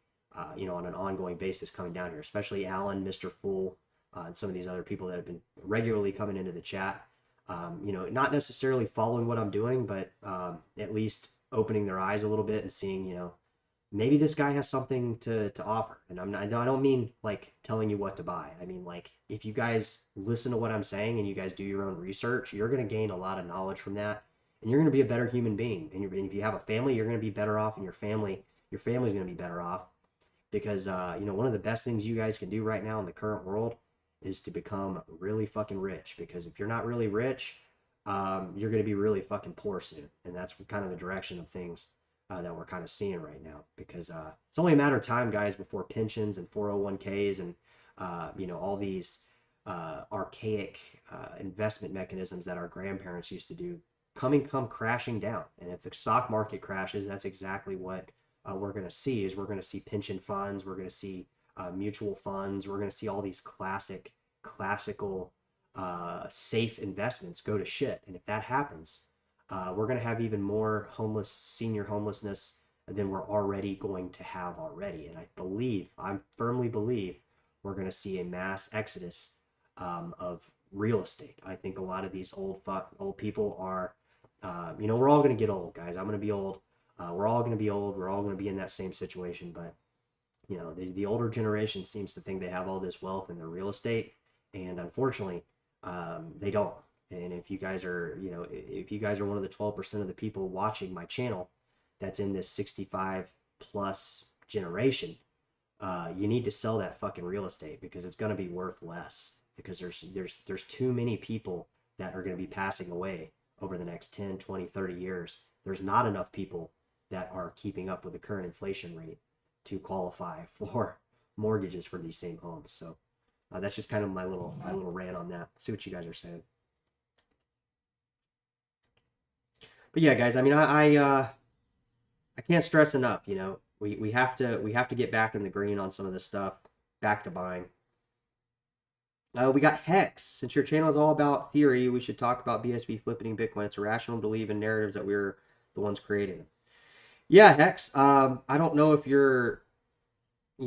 you know, on an ongoing basis coming down here, especially Alan, Mr. Fool, and some of these other people that have been regularly coming into the chat. You know, not necessarily following what I'm doing, but at least opening their eyes a little bit and seeing, you know, maybe this guy has something to offer. And I don't mean like telling you what to buy. I mean, like, if you guys listen to what I'm saying and you guys do your own research, you're going to gain a lot of knowledge from that. And you're going to be a better human being. And if you have a family, you're going to be better off, and your family's going to be better off, because you know, one of the best things you guys can do right now in the current world is to become really fucking rich. Because if you're not really rich, you're going to be really fucking poor soon. And that's kind of the direction of things that we're kind of seeing right now. Because it's only a matter of time, guys, before pensions and 401ks and you know, all these archaic investment mechanisms that our grandparents used to do come crashing down. And if the stock market crashes, that's exactly what we're going to see. Is we're going to see pension funds, we're going to see mutual funds, we're going to see all these classical safe investments go to shit. And if that happens, we're going to have even more senior homelessness than we're already going to have already. And I firmly believe we're going to see a mass exodus of real estate. I think a lot of these old people are, we're all going to get old, guys. I'm going to be old. We're all going to be old. We're all going to be in that same situation. But, the older generation seems to think they have all this wealth in their real estate. And unfortunately, they don't. And if you guys are, one of the 12% of the people watching my channel that's in this 65 plus generation, you need to sell that fucking real estate because it's going to be worth less, because there's too many people that are going to be passing away over the next 10, 20, 30 years. There's not enough people that are keeping up with the current inflation rate to qualify for mortgages for these same homes. So that's just kind of my little rant on that. See what you guys are saying. But yeah, guys, I mean, I can't stress enough, we have to get back in the green on some of this stuff, back to buying. We got Hex. Since your channel is all about theory, we should talk about BSV flippening Bitcoin. It's irrational to believe in narratives that we're the ones creating them. Yeah, Hex. I don't know if you're, I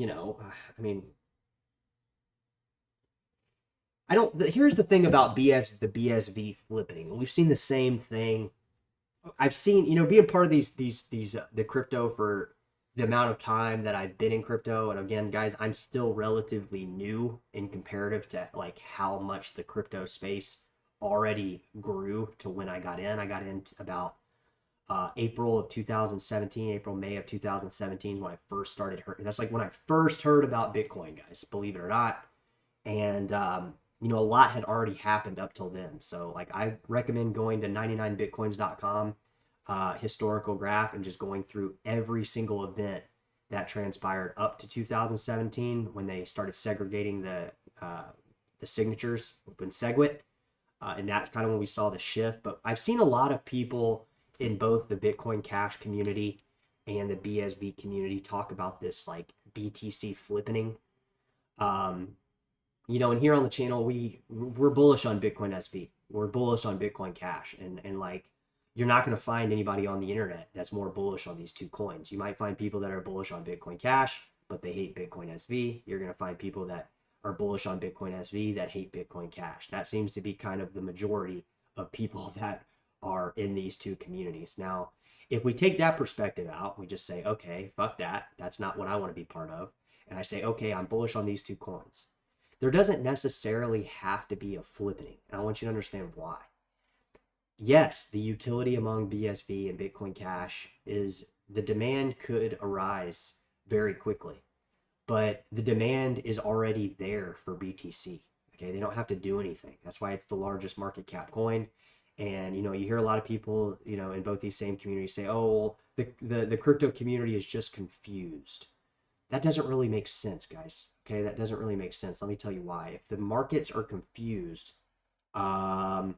mean, here's the thing about the BSV flippening. We've seen the same thing. I've seen, being part of the crypto for the amount of time that I've been in crypto. And again, guys, I'm still relatively new in comparative to like how much the crypto space already grew to when I got in. I got in about April of 2017, May of 2017 is when I first started hearing. That's like when I first heard about Bitcoin, guys, believe it or not. And, a lot had already happened up till then. So like I recommend going to 99bitcoins.com, historical graph, and just going through every single event that transpired up to 2017 when they started segregating the signatures in SegWit. And that's kind of when we saw the shift. But I've seen a lot of people in both the Bitcoin Cash community and the BSV community talk about this like BTC flippening. And here on the channel, we're bullish on Bitcoin SV. We're bullish on Bitcoin Cash. And like, you're not going to find anybody on the internet that's more bullish on these two coins. You might find people that are bullish on Bitcoin Cash, but they hate Bitcoin SV. You're going to find people that are bullish on Bitcoin SV that hate Bitcoin Cash. That seems to be kind of the majority of people that are in these two communities. Now, if we take that perspective out, we just say, okay, fuck that. That's not what I want to be part of. And I say, okay, I'm bullish on these two coins. There doesn't necessarily have to be a flippening. And I want you to understand why. Yes, the utility among BSV and Bitcoin Cash is the demand could arise very quickly, but the demand is already there for BTC. Okay, they don't have to do anything. That's why it's the largest market cap coin. And you hear a lot of people, in both these same communities say, "Oh, well, the crypto community is just confused." That doesn't really make sense, guys. Okay, that doesn't really make sense. Let me tell you why. If the markets are confused, how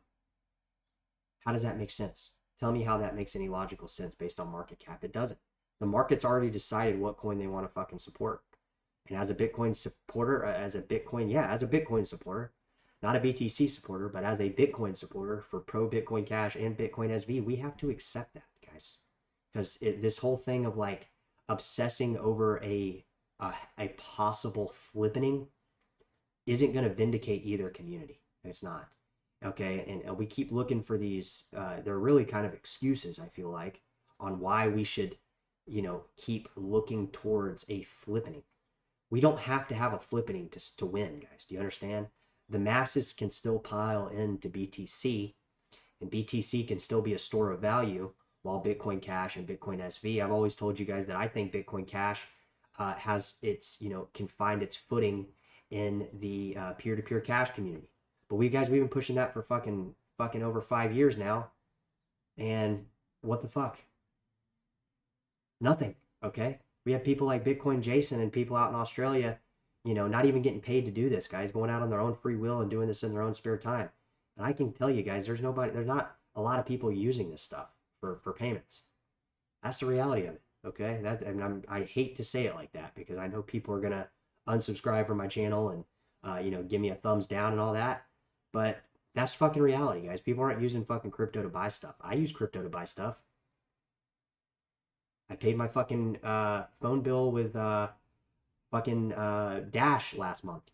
does that make sense? Tell me how that makes any logical sense based on market cap. It doesn't. The market's already decided what coin they want to fucking support. And as a Bitcoin supporter, as a Bitcoin supporter, not a BTC supporter, but as a Bitcoin supporter for pro Bitcoin Cash and Bitcoin SV, we have to accept that, guys. Because this whole thing of like obsessing over a possible flippening isn't going to vindicate either community. It's not. Okay, and we keep looking for these, they're really kind of excuses, I feel like, on why we should, keep looking towards a flippening. We don't have to have a flippening to win, guys. Do you understand? The masses can still pile into BTC, and BTC can still be a store of value, while Bitcoin Cash and Bitcoin SV, I've always told you guys that I think Bitcoin Cash has its, can find its footing in the peer-to-peer cash community. But we've been pushing that for fucking over 5 years now. And what the fuck? Nothing, okay? We have people like Bitcoin Jason and people out in Australia, not even getting paid to do this, guys, going out on their own free will and doing this in their own spare time. And I can tell you guys, there's not a lot of people using this stuff for payments. That's the reality of it, okay? I hate to say it like that because I know people are going to unsubscribe from my channel and, give me a thumbs down and all that. But that's fucking reality, guys. People aren't using fucking crypto to buy stuff. I use crypto to buy stuff. I paid my fucking phone bill with fucking Dash last month.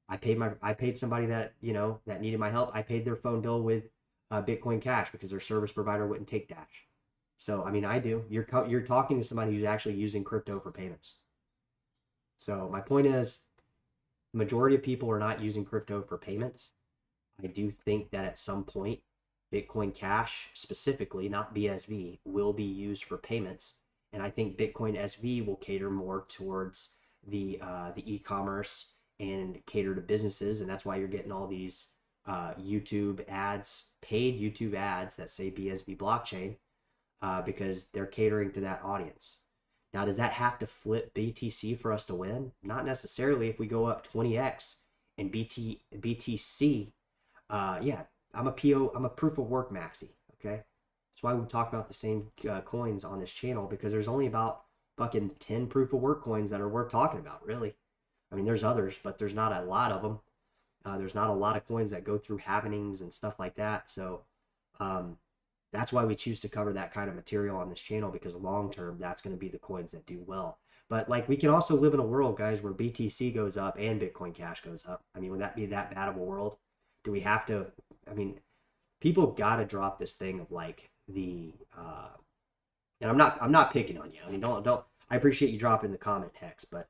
I paid somebody that, you know, that needed my help. I paid their phone bill with Bitcoin Cash because their service provider wouldn't take Dash. So I mean, I do. You're talking to somebody who's actually using crypto for payments. So my point is, the majority of people are not using crypto for payments. I do think that at some point, Bitcoin Cash specifically, not BSV, will be used for payments, and I think Bitcoin SV will cater more towards the e-commerce and cater to businesses, and that's why you're getting all these YouTube ads, paid YouTube ads that say BSV blockchain, because they're catering to that audience. Now, does that have to flip BTC for us to win? Not necessarily. If we go up 20x and BTC, yeah, I'm a proof of work maxi. Okay, that's why we talk about the same coins on this channel, because there's only about fucking 10 proof of work coins that are worth talking about, really. I mean, there's others, but there's not a lot of them. There's not a lot of coins that go through halvenings and stuff like that. So that's why we choose to cover that kind of material on this channel, because long term, that's going to be the coins that do well. But like, we can also live in a world, guys, where BTC goes up and Bitcoin Cash goes up. I mean, would that be that bad of a world? Do we have to? I mean, people have got to drop this thing of like and I'm not picking on you. I mean, don't. I appreciate you dropping the comment, Hex, but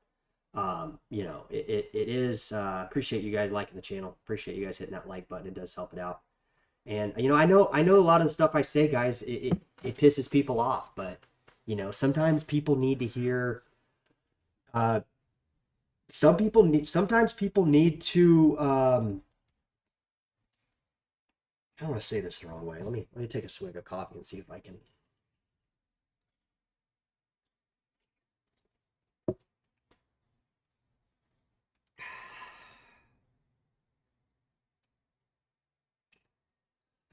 you know, it is appreciate you guys liking the channel. Appreciate you guys hitting that like button. It does help it out. And you know, I know a lot of the stuff I say, guys, it pisses people off, but you know, sometimes people need to hear. Sometimes people need to. I don't want to say this the wrong way. Let me take a swig of coffee and see if I can.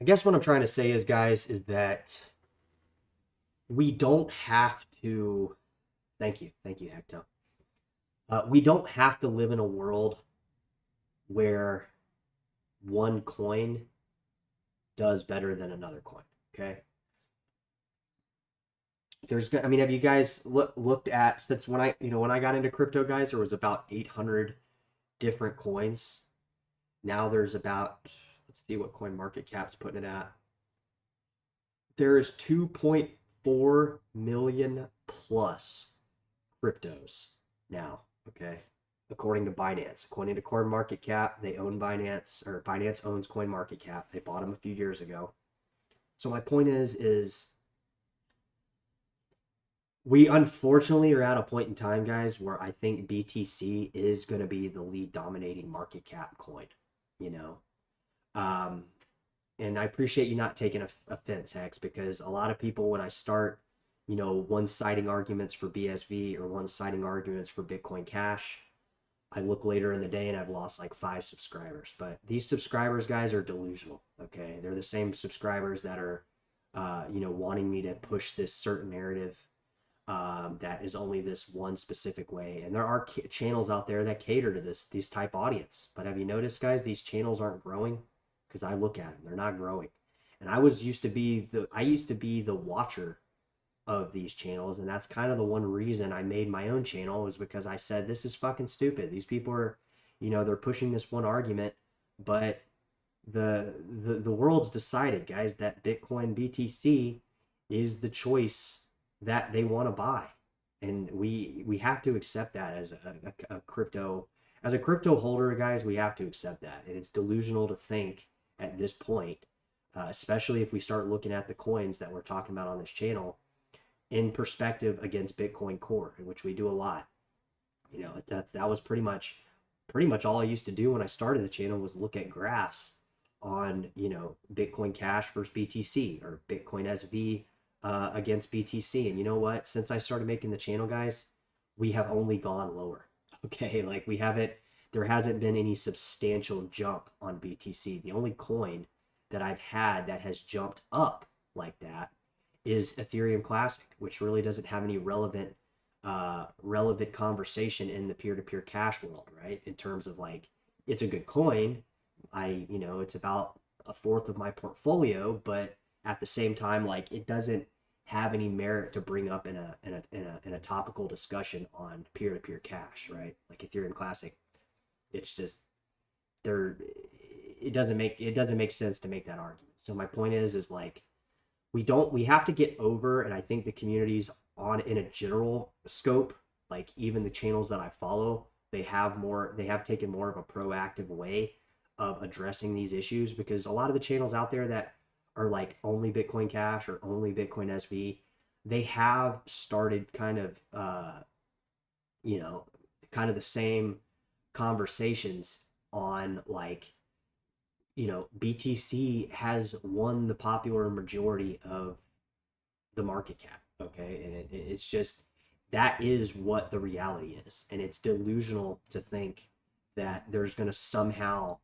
I guess what I'm trying to say is, guys, is that we don't have to. Thank you, Hector. We don't have to live in a world where one coin does better than another coin. Okay. I mean, have you guys looked at, since when I got into crypto, guys, there was about 800 different coins. Now there's about, let's see what coin market cap's putting it at. There is 2.4 million plus cryptos now. Okay. According to Binance. According to Coin Market Cap, they own Binance, or Binance owns Coin Market Cap. They bought them a few years ago. So my point is we unfortunately are at a point in time, guys, where I think BTC is going to be the lead dominating market cap coin, you know. And I appreciate you not taking offense, Hex, because a lot of people, when I start, you know, one-siding arguments for BSV or one-siding arguments for Bitcoin Cash, I look later in the day and I've lost like 5 subscribers. But these subscribers, guys, are delusional. Okay, they're the same subscribers that are, you know, wanting me to push this certain narrative that is only this one specific way. And there are channels out there that cater to these type audience. But have you noticed, guys, these channels aren't growing? Because I look at them, they're not growing. And I used to be the watcher of these channels, and that's kind of the one reason I made my own channel, was because I said, this is fucking stupid. These people are, you know, they're pushing this one argument, but the world's decided, guys, that Bitcoin BTC is the choice that they want to buy, and we have to accept that as a crypto holder, guys. We have to accept that, and it's delusional to think at this point, especially if we start looking at the coins that we're talking about on this channel in perspective against Bitcoin Core, which we do a lot. You know, that was pretty much all I used to do when I started the channel, was look at graphs on, you know, Bitcoin Cash versus BTC, or Bitcoin SV against BTC. And you know what? Since I started making the channel, guys, we have only gone lower. Okay, like there hasn't been any substantial jump on BTC. The only coin that I've had that has jumped up like that is Ethereum Classic, which really doesn't have any relevant conversation in the peer-to-peer cash world, right? In terms of, like, it's a good coin. You know, it's about a fourth of my portfolio, but at the same time, like, it doesn't have any merit to bring up in a topical discussion on peer-to-peer cash, right? Like Ethereum Classic, it's just there. It doesn't make sense to make that argument. So my point is like we have to get over, and I think the communities on in a general scope, like even the channels that I follow, they have taken more of a proactive way of addressing these issues, because a lot of the channels out there that are like only Bitcoin Cash or only Bitcoin SV, they have started kind of you know, kind of the same conversations on like, BTC has won the popular majority of the market cap. Okay. And it's just, that is what the reality is. And it's delusional to think that there's going to somehow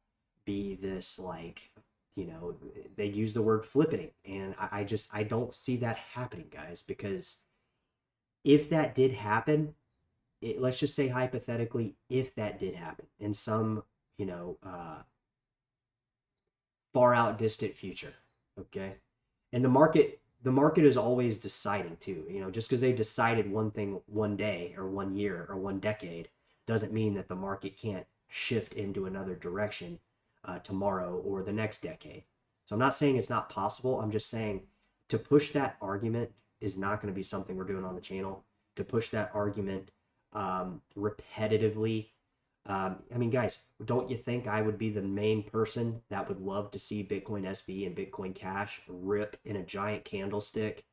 be this like, they use the word flippening. And I don't see that happening, guys, because if that did happen, let's just say hypothetically, if that did happen in some, you know, far out distant future, okay, and the market is always deciding too. Just because they decided one thing one day or 1 year or 1 decade doesn't mean that the market can't shift into another direction tomorrow or the next decade. So I'm not saying it's not possible. I'm just saying to push that argument is not going to be something we're doing on the channel. To push that argument repetitively. I mean, guys, don't you think I would be the main person that would love to see Bitcoin SV and Bitcoin Cash rip in a giant candlestick,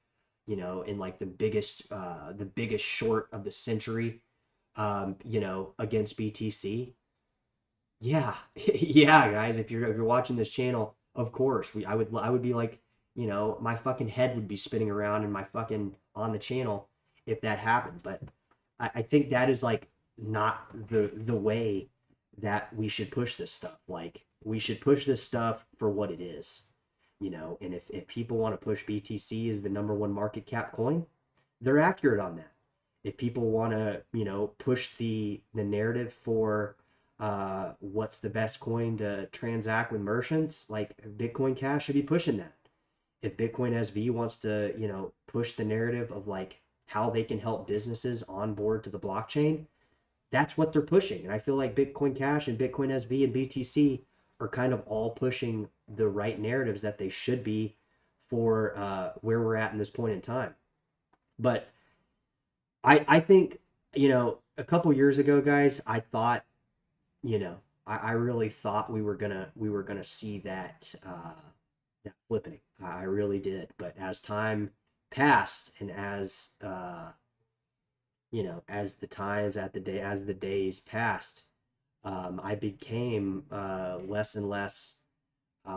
in like the biggest short of the century, against BTC? Yeah, yeah, guys. If you're watching this channel, of course, I would be like, my fucking head would be spinning around in my fucking on the channel if that happened. But I think that is like not the way that we should push this stuff. Like we should push this stuff for what it is, and if people want to push BTC as the number one market cap coin, they're accurate on that. If people want to, push the narrative for what's the best coin to transact with merchants, like Bitcoin Cash should be pushing that. If Bitcoin SV wants to, push the narrative of like how they can help businesses onboard to the blockchain, that's what they're pushing. And I feel like Bitcoin Cash and Bitcoin SV and BTC are kind of all pushing the right narratives that they should be for where we're at in this point in time. But I think, a couple years ago, guys, I thought, I really thought we were gonna see that flipping. I really did. But as time passed, and as the days passed, I became less and less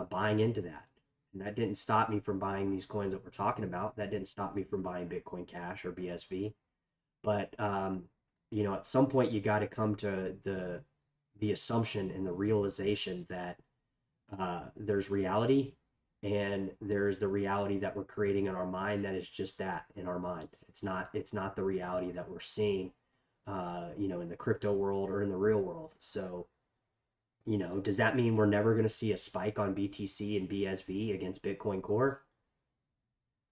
buying into that. And that didn't stop me from buying these coins that we're talking about. That didn't stop me from buying Bitcoin Cash or BSV. But at some point you got to come to the assumption and the realization that there's reality, and there's the reality that we're creating in our mind that is just that, in our mind. It's not the reality that we're seeing in the crypto world or in the real world. So does that mean we're never going to see a spike on BTC and BSV against Bitcoin Core?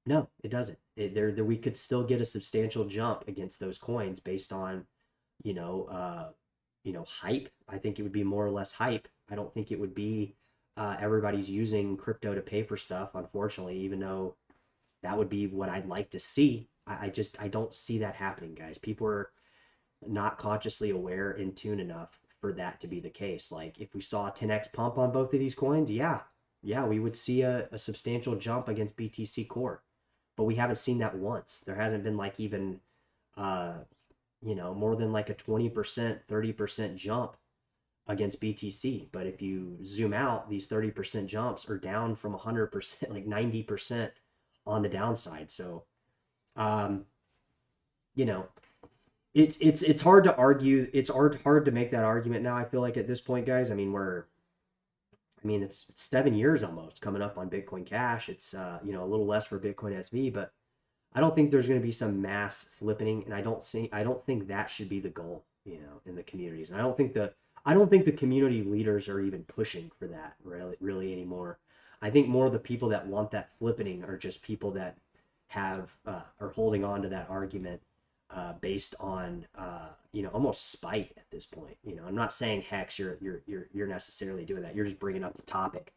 No, it doesn't. We could still get a substantial jump against those coins based on you know hype. I think it would be more or less hype. I don't think it would be everybody's using crypto to pay for stuff, unfortunately, even though that would be what I'd like to see. I don't see that happening, guys. People are not consciously aware, in tune enough for that to be the case. Like if we saw a 10x pump on both of these coins, yeah, we would see a substantial jump against BTC Core. But we haven't seen that once. There hasn't been like even more than like a 20%, 30% jump against BTC. But if you zoom out, these 30% jumps are down from 100%, like 90% on the downside. So, you know, it's hard to argue. It's hard to make that argument now. I feel like at this point, guys, it's 7 years almost coming up on Bitcoin Cash. It's a little less for Bitcoin SV, but I don't think there's going to be some mass flipping, and I don't think that should be the goal, in the communities. And I don't think the community leaders are even pushing for that really anymore. I think more of the people that want that flipping are just people that have are holding on to that argument based on almost spite at this point. I'm not saying Hex, you're necessarily doing that. You're just bringing up the topic.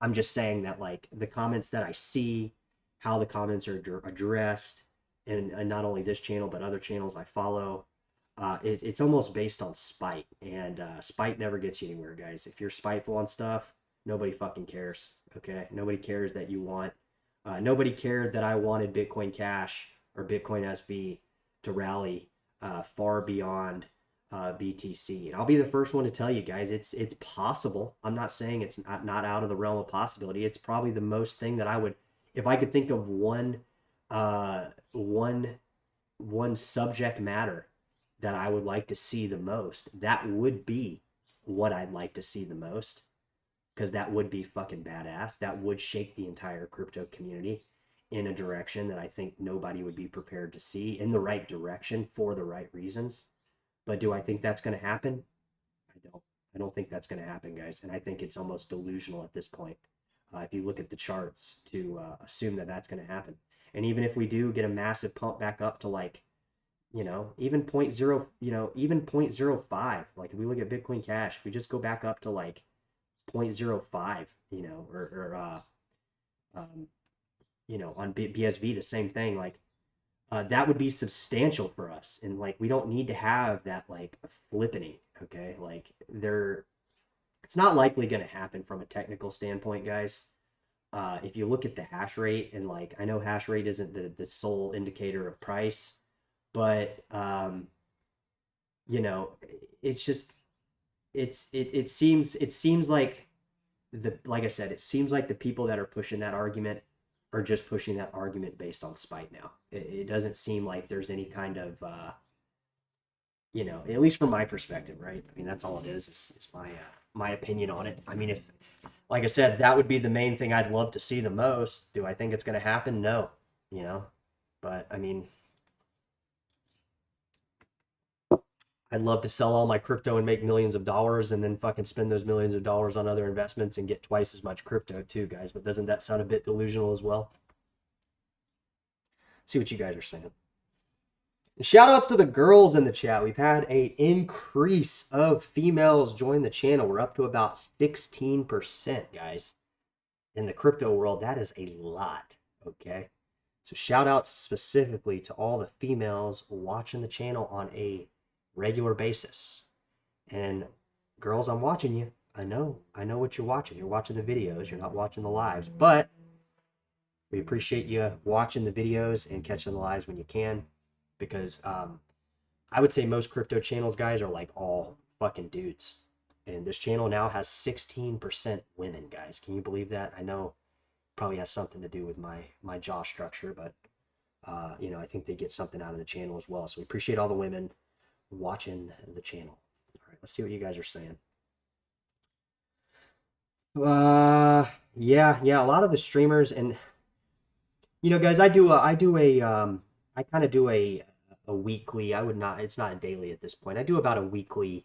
I'm just saying that like the comments that I see, how the comments are addressed, and not only this channel but other channels I follow, it's almost based on spite, and spite never gets you anywhere, guys. If you're spiteful on stuff, nobody fucking cares. Okay, nobody cares that you want. Nobody cared that I wanted Bitcoin Cash or Bitcoin SV to rally far beyond BTC. And I'll be the first one to tell you guys, it's possible. I'm not saying it's not out of the realm of possibility. It's probably the most thing that I would, if I could think of one subject matter that I would like to see the most, that would be what I'd like to see the most, because that would be fucking badass. That would shake the entire crypto community in a direction that I think nobody would be prepared to see, in the right direction for the right reasons. But do I think that's going to happen? I don't think that's going to happen, guys. And I think it's almost delusional at this point, if you look at the charts, to assume that that's going to happen. And even if we do get a massive pump back up to like, even 0.0, even 0.05, like if we look at Bitcoin Cash, if we just go back up to like 0.05, on BSV, the same thing, like that would be substantial for us. And like, we don't need to have that like flippening. Okay. Like it's not likely going to happen from a technical standpoint, guys. If you look at the hash rate, and like, I know hash rate isn't the sole indicator of price, but it's just, it seems like like I said, it seems like the people that are pushing that argument are just pushing that argument based on spite now. It doesn't seem like there's any kind of, at least from my perspective, right? I mean, that's all it is my opinion on it. I mean, if, like I said, that would be the main thing I'd love to see the most. Do I think it's going to happen? No, but I mean, I'd love to sell all my crypto and make millions of dollars, and then fucking spend those millions of dollars on other investments and get twice as much crypto too, guys. But doesn't that sound a bit delusional as well? See what you guys are saying. Shout outs to the girls in the chat. We've had an increase of females join the channel. We're up to about 16%, guys. In the crypto world, that is a lot, okay? So shout outs specifically to all the females watching the channel on a regular basis. And girls, I'm watching you. I know what you're watching. You're watching the videos. You're not watching the lives, but we appreciate you watching the videos and catching the lives when you can, because I would say most crypto channels, guys, are like all fucking dudes, and this channel now has 16% women, guys. Can you believe that? I know it probably has something to do with my jaw structure, but I think they get something out of the channel as well. So we appreciate all the women watching the channel. All right, let's see what you guys are saying. Yeah, a lot of the streamers, and guys, I kind of do a weekly, it's not a daily at this point. I do about a weekly,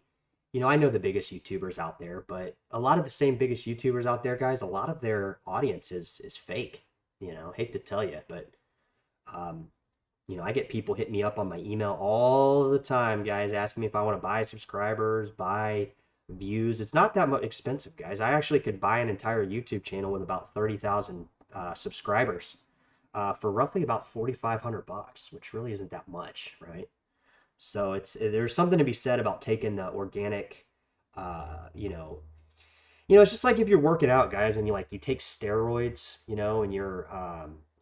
I know the biggest YouTubers out there, but a lot of the same biggest YouTubers out there, guys, a lot of their audience is fake. Hate to tell you, but I get people hitting me up on my email all the time, guys, asking me if I want to buy subscribers, buy views. It's not that much expensive, guys. I actually could buy an entire YouTube channel with about 30,000 subscribers for roughly about $4,500, which really isn't that much, right? So there's something to be said about taking the organic, it's just like if you're working out, guys, and you take steroids, and you're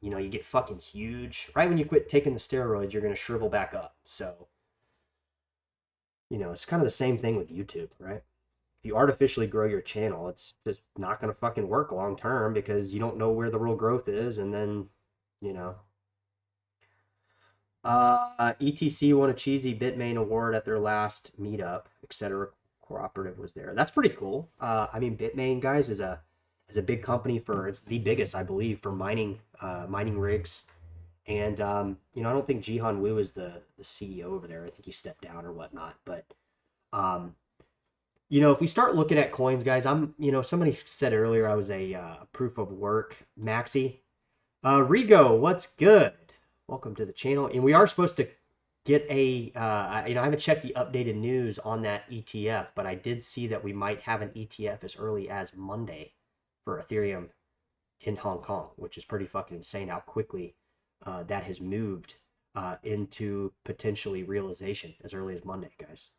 you get fucking huge. Right when you quit taking the steroids, you're going to shrivel back up. So, it's kind of the same thing with YouTube, right? If you artificially grow your channel, it's just not going to fucking work long term, because you don't know where the real growth is. And then, ETC won a cheesy Bitmain award at their last meetup, etc. Cooperative was there. That's pretty cool. I mean, Bitmain, guys, is a big company it's the biggest, I believe, for mining rigs. And I don't think Jihan Wu is the CEO over there. I think he stepped down or whatnot. But if we start looking at coins, guys, somebody said earlier I was a proof of work maxi. Rigo, what's good? Welcome to the channel. And we are supposed to get a, I haven't checked the updated news on that ETF, but I did see that we might have an ETF as early as Monday for Ethereum in Hong Kong, which is pretty fucking insane how quickly that has moved into potentially realization as early as Monday, guys.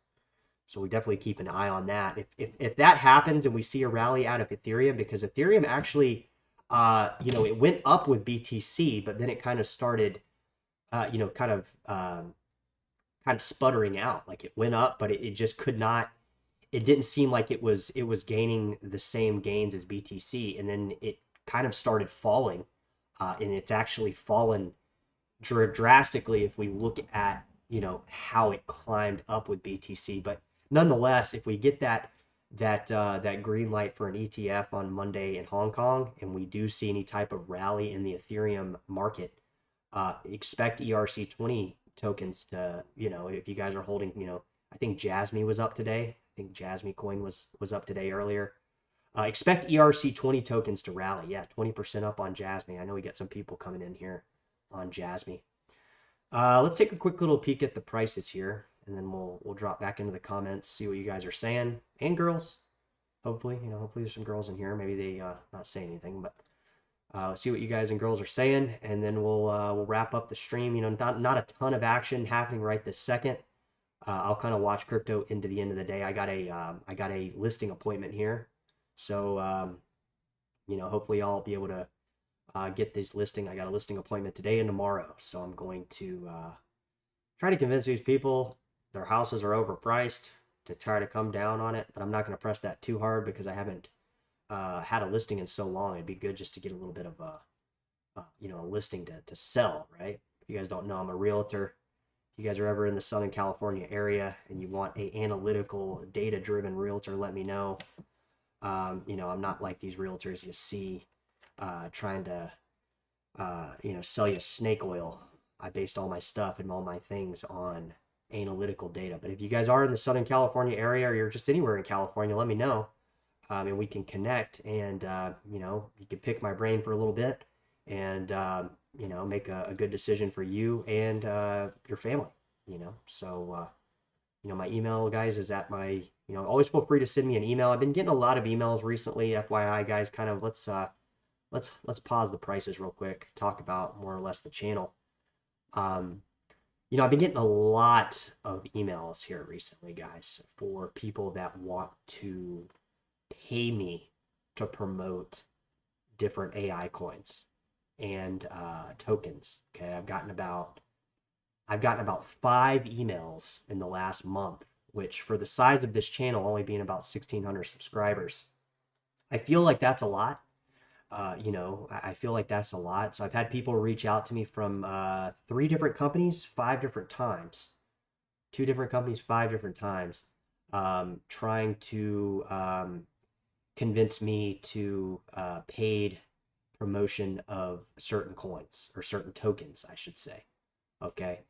So we definitely keep an eye on that. If that happens and we see a rally out of Ethereum, because Ethereum actually, it went up with BTC, but then it kind of started, kind of sputtering out. Like it went up, but it just could not. It didn't seem like it was gaining the same gains as BTC, and then it kind of started falling, and it's actually fallen drastically if we look at how it climbed up with BTC. But nonetheless, if we get that green light for an ETF on Monday in Hong Kong, and we do see any type of rally in the Ethereum market, expect ERC20 tokens to, if you guys are holding, I think Jasmy was up today. I think Jasmy coin was up today earlier. Expect ERC20 tokens to rally. Yeah, 20% up on Jasmy. I know we got some people coming in here on Jasmy. Let's take a quick little peek at the prices here, and then we'll drop back into the comments, see what you guys are saying, and girls. Hopefully, hopefully there's some girls in here. Maybe they not say anything, but see what you guys and girls are saying, and then we'll wrap up the stream. Not a ton of action happening right this second. I'll kind of watch crypto into the end of the day. I got a listing appointment here, so hopefully I'll be able to get this listing. I got a listing appointment today and tomorrow, so I'm going to try to convince these people their houses are overpriced to try to come down on it. But I'm not going to press that too hard because I haven't had a listing in so long. It'd be good just to get a little bit of a listing to sell, right? If you guys don't know, I'm a realtor. If you guys are ever in the Southern California area and you want a analytical, data-driven realtor, let me know. I'm not like these realtors you see trying to sell you snake oil. I based all my stuff and all my things on analytical data. But if you guys are in the Southern California area, or you're just anywhere in California, let me know, and we can connect, and you can pick my brain for a little bit, and make a good decision for you and your family. So my email, guys, is at my, always feel free to send me an email. I've been getting a lot of emails recently. FYI, guys, kind of let's pause the prices real quick, talk about more or less the channel. I've been getting a lot of emails here recently, guys, for people that want to pay me to promote different AI coins and tokens. Okay, I've gotten about 5 emails in the last month, which for the size of this channel, only being about 1,600 subscribers, I feel like that's a lot. I feel like that's a lot. So I've had people reach out to me from 3 different companies, 5 different times, 2 different companies, 5 different times, trying to convince me to paid promotion of certain coins, or certain tokens, I should say. Okay.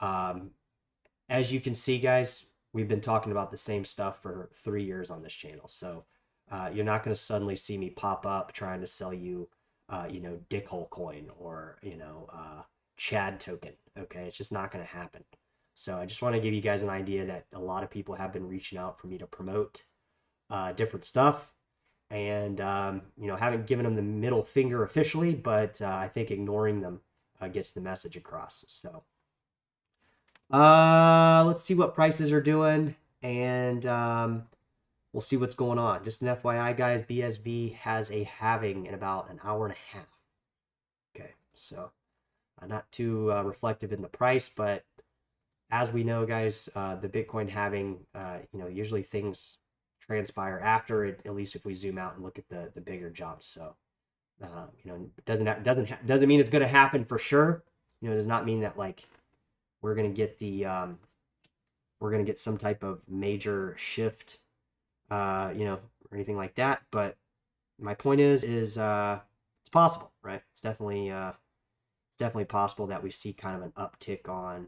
As you can see, guys, we've been talking about the same stuff for 3 years on this channel. So you're not going to suddenly see me pop up trying to sell you, dickhole coin or, Chad token. Okay. It's just not going to happen. So I just want to give you guys an idea that a lot of people have been reaching out for me to promote different stuff. And, haven't given them the middle finger officially, but I think ignoring them gets the message across. So let's see what prices are doing, and we'll see what's going on. Just an FYI, guys, BSV has a halving in about an hour and a half. Okay, so not too reflective in the price, but as we know, guys, the Bitcoin halving, usually things transpire after it, at least if we zoom out and look at the bigger jumps. So doesn't mean it's going to happen for sure. It does not mean that like we're going to get some type of major shift, or anything like that. But my point is it's possible, right? It's definitely possible that we see kind of an uptick on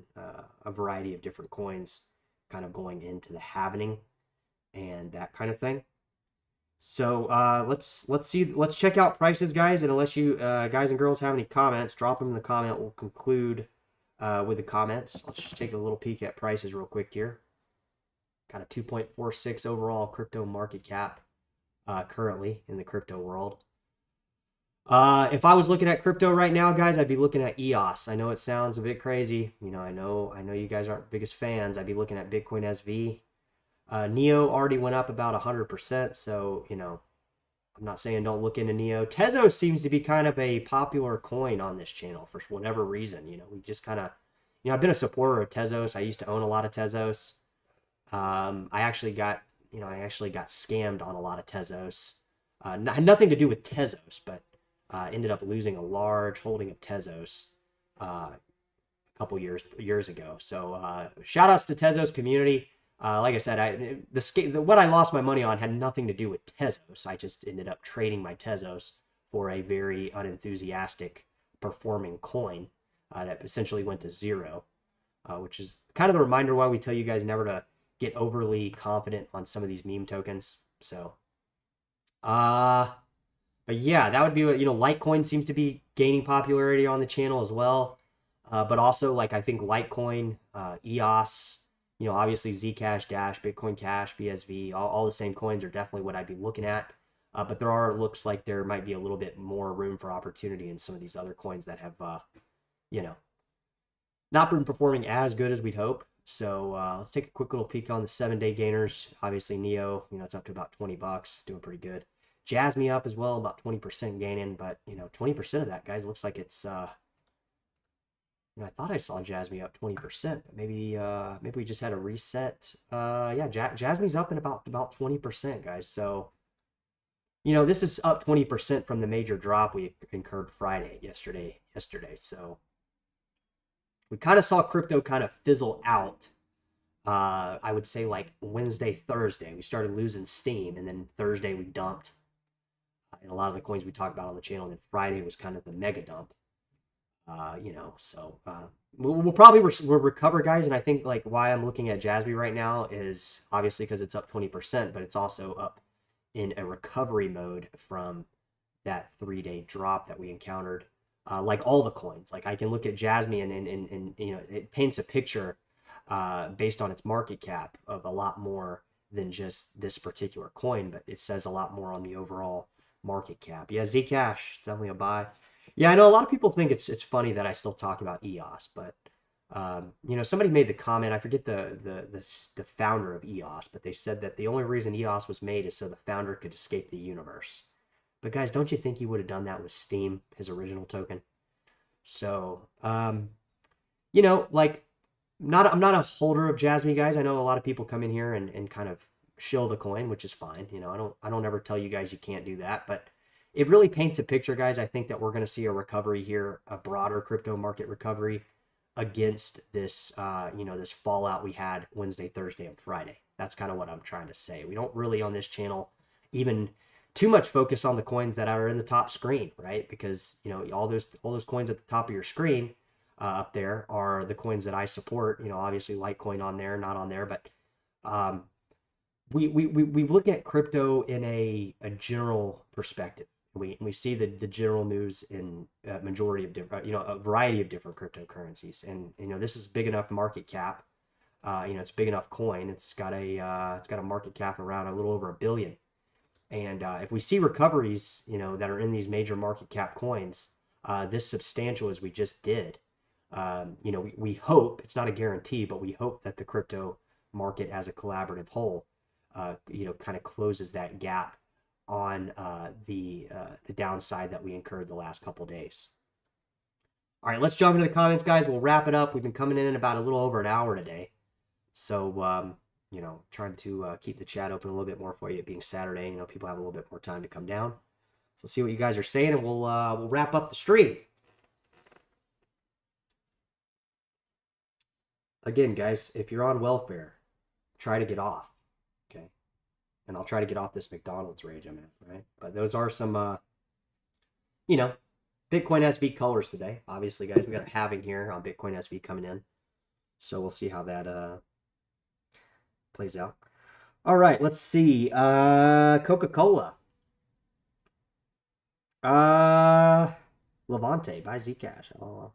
a variety of different coins kind of going into the halving and that kind of thing. So let's check out prices, guys. And unless you guys and girls have any comments, drop them in the comment. We'll conclude with the comments. Let's just take a little peek at prices real quick here. Got a 2.46 overall crypto market cap currently in the crypto world. If I was looking at crypto right now, guys, I'd be looking at EOS. I know it sounds a bit crazy. I know you guys aren't biggest fans. I'd be looking at Bitcoin SV. Neo already went up about 100%, so I'm not saying don't look into Neo. Tezos seems to be kind of a popular coin on this channel for whatever reason. We just kind of, I've been a supporter of Tezos. I used to own a lot of Tezos. I actually got scammed on a lot of Tezos. Had nothing to do with Tezos, but ended up losing a large holding of Tezos a couple years ago. So shout outs to Tezos community. Like I said, what I lost my money on had nothing to do with Tezos. I just ended up trading my Tezos for a very unenthusiastic performing coin that essentially went to zero, which is kind of the reminder why we tell you guys never to get overly confident on some of these meme tokens. So, but yeah, that would be what, Litecoin seems to be gaining popularity on the channel as well. But also, like, I think Litecoin, EOS, obviously Zcash, Dash, Bitcoin Cash, BSV, all the same coins are definitely what I'd be looking at. But looks like there might be a little bit more room for opportunity in some of these other coins that have, not been performing as good as we'd hope. So let's take a quick little peek on the 7-day gainers. Obviously Neo, it's up to about $20, doing pretty good. Jasmy up as well, about 20% gaining, but 20% of that, guys, looks like it's I thought I saw Jasmy up 20%, but maybe we just had a reset. Yeah, Jasmy's up in about 20%, guys. So this is up 20% from the major drop we incurred yesterday. So we kind of saw crypto kind of fizzle out. I would say like Wednesday, Thursday, we started losing steam, and then Thursday we dumped in a lot of the coins we talked about on the channel. And then Friday was kind of the mega dump. So we'll probably recover, guys. And I think like why I'm looking at Jasmy right now is obviously because it's up 20%, but it's also up in a recovery mode from that 3-day drop that we encountered. Like all the coins, like I can look at Jasmy and it paints a picture based on its market cap of a lot more than just this particular coin, but it says a lot more on the overall market cap. Yeah, Zcash, definitely a buy. Yeah, I know a lot of people think it's funny that I still talk about EOS, but somebody made the comment. I forget the founder of EOS, but they said that the only reason EOS was made is so the founder could escape the universe. But guys, don't you think he would have done that with Steam, his original token? So, like, I'm not a holder of Jasmy, guys. I know a lot of people come in here and kind of shill the coin, which is fine. I don't ever tell you guys you can't do that, but it really paints a picture, guys. I think that we're going to see a recovery here, a broader crypto market recovery against this, this fallout we had Wednesday, Thursday, and Friday. That's kind of what I'm trying to say. We don't really on this channel even too much focus on the coins that are in the top screen, right? Because all those coins at the top of your screen up there are the coins that I support. Obviously Litecoin on there, not on there, but we look at crypto in a general perspective. We see the general moves in a majority of different, a variety of different cryptocurrencies, and this is big enough market cap. It's a big enough coin. It's got a market cap around a little over $1 billion. And if we see recoveries, that are in these major market cap coins, this substantial as we just did, we hope, it's not a guarantee, but we hope that the crypto market as a collaborative whole, kind of closes that gap on the downside that we incurred the last couple days. All right, let's jump into the comments, guys. We'll wrap it up. We've been coming in about a little over an hour today. So, trying to keep the chat open a little bit more for you, it being Saturday. People have a little bit more time to come down. So see what you guys are saying, and we'll wrap up the stream. Again, guys, if you're on welfare, try to get off, okay? And I'll try to get off this McDonald's rage I'm in, right? But those are some, Bitcoin SV colors today. Obviously, guys, we got a halving here on Bitcoin SV coming in. So we'll see how that plays out. All right, let's see. Coca-Cola. Uh, Levante, buy Zcash. Oh.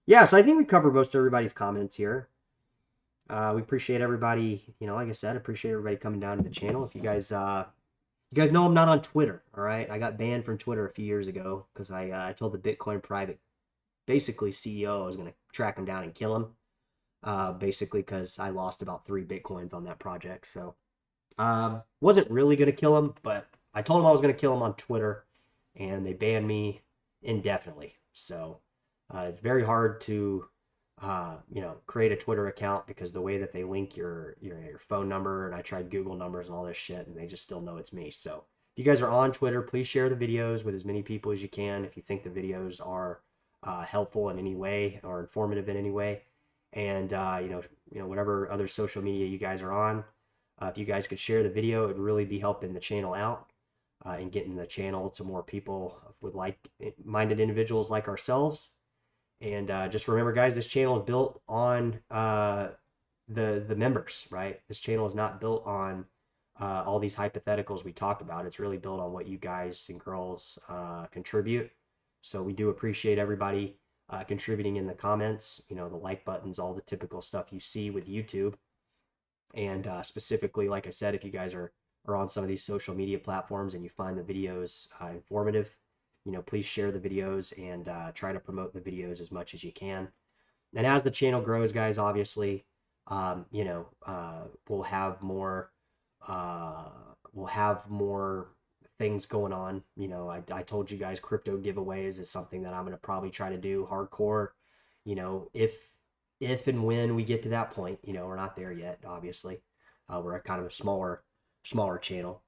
Yeah, so I think we covered most everybody's comments here. We appreciate everybody, like I said, appreciate everybody coming down to the channel. If you guys know I'm not on Twitter, all right? I got banned from Twitter a few years ago because I told the Bitcoin private, basically CEO, I was going to track him down and kill him, basically because I lost about 3 Bitcoins on that project. So, wasn't really going to kill him, but I told him I was going to kill him on Twitter, and they banned me indefinitely. So, it's very hard to create a Twitter account because the way that they link your phone number, and I tried Google numbers and all this shit, and they just still know it's me. So if you guys are on Twitter, please share the videos with as many people as you can. If you think the videos are helpful in any way or informative in any way, and whatever other social media you guys are on, if you guys could share the video, it'd really be helping the channel out and getting the channel to more people with like-minded individuals like ourselves. And just remember, guys, this channel is built on the members, right? This channel is not built on all these hypotheticals we talk about. It's really built on what you guys and girls contribute. So we do appreciate everybody contributing in the comments, the like buttons, all the typical stuff you see with YouTube. And specifically, like I said, if you guys are on some of these social media platforms and you find the videos informative, please share the videos and try to promote the videos as much as you can. And as the channel grows, guys, obviously, we'll have more things going on. I told you guys crypto giveaways is something that I'm going to probably try to do hardcore, if and when we get to that point. We're not there yet, obviously. We're a kind of a smaller channel.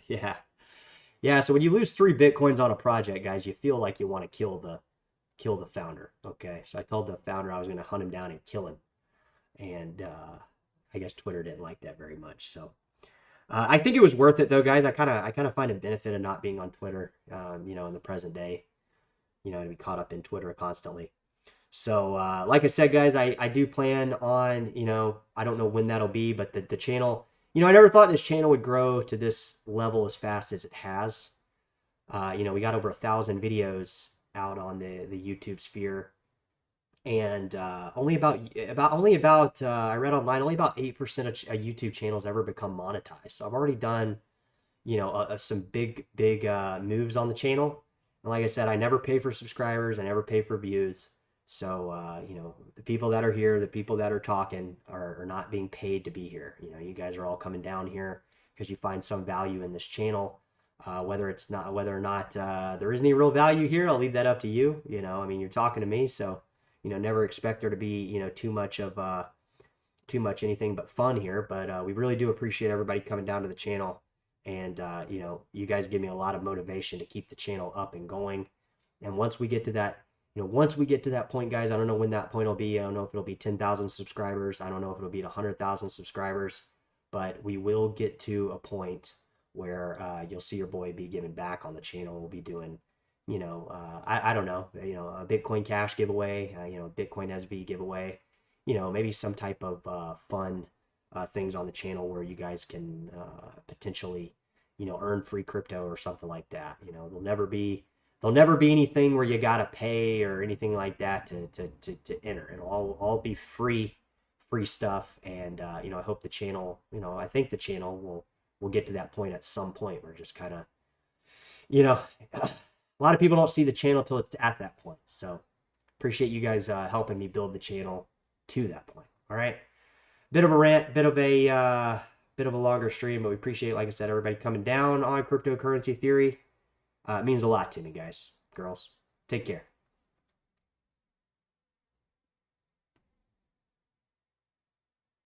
Yeah. Yeah, so when you lose 3 Bitcoins on a project, guys, you feel like you want to kill the founder. Okay, so I told the founder I was going to hunt him down and kill him. And I guess Twitter didn't like that very much. So I think it was worth it, though, guys. I kind of find a benefit of not being on Twitter, in the present day, to be caught up in Twitter constantly. So like I said, guys, I do plan on, I don't know when that'll be, but the channel... I never thought this channel would grow to this level as fast as it has. We got over 1,000 videos out on the YouTube sphere, and only about I read online only about 8% of YouTube channels ever become monetized. So I've already done some big moves on the channel, and like I said, I never pay for subscribers, I never pay for views. So, the people that are here, the people that are talking are not being paid to be here. You guys are all coming down here because you find some value in this channel. Whether or not there is any real value here, I'll leave that up to you. You're talking to me, so, never expect there to be, too much anything but fun here. But we really do appreciate everybody coming down to the channel. And, you guys give me a lot of motivation to keep the channel up and going. And once we get to that point, guys, I don't know when that point will be. I don't know if it'll be 10,000 subscribers. I don't know if it'll be 100,000 subscribers, but we will get to a point where you'll see your boy be giving back on the channel. We'll be doing, I don't know, a Bitcoin Cash giveaway, Bitcoin SV giveaway, maybe some type of fun things on the channel where you guys can potentially, earn free crypto or something like that. There'll never be anything where you gotta pay or anything like that to enter. It'll all be free stuff. And I hope the channel, I think the channel will get to that point at some point. We're just kind of, a lot of people don't see the channel till it's at that point. So appreciate you guys helping me build the channel to that point. All right, bit of a rant, bit of a longer stream, but we appreciate, like I said, everybody coming down on cryptocurrency theory. It means a lot to me, guys, girls. Take care.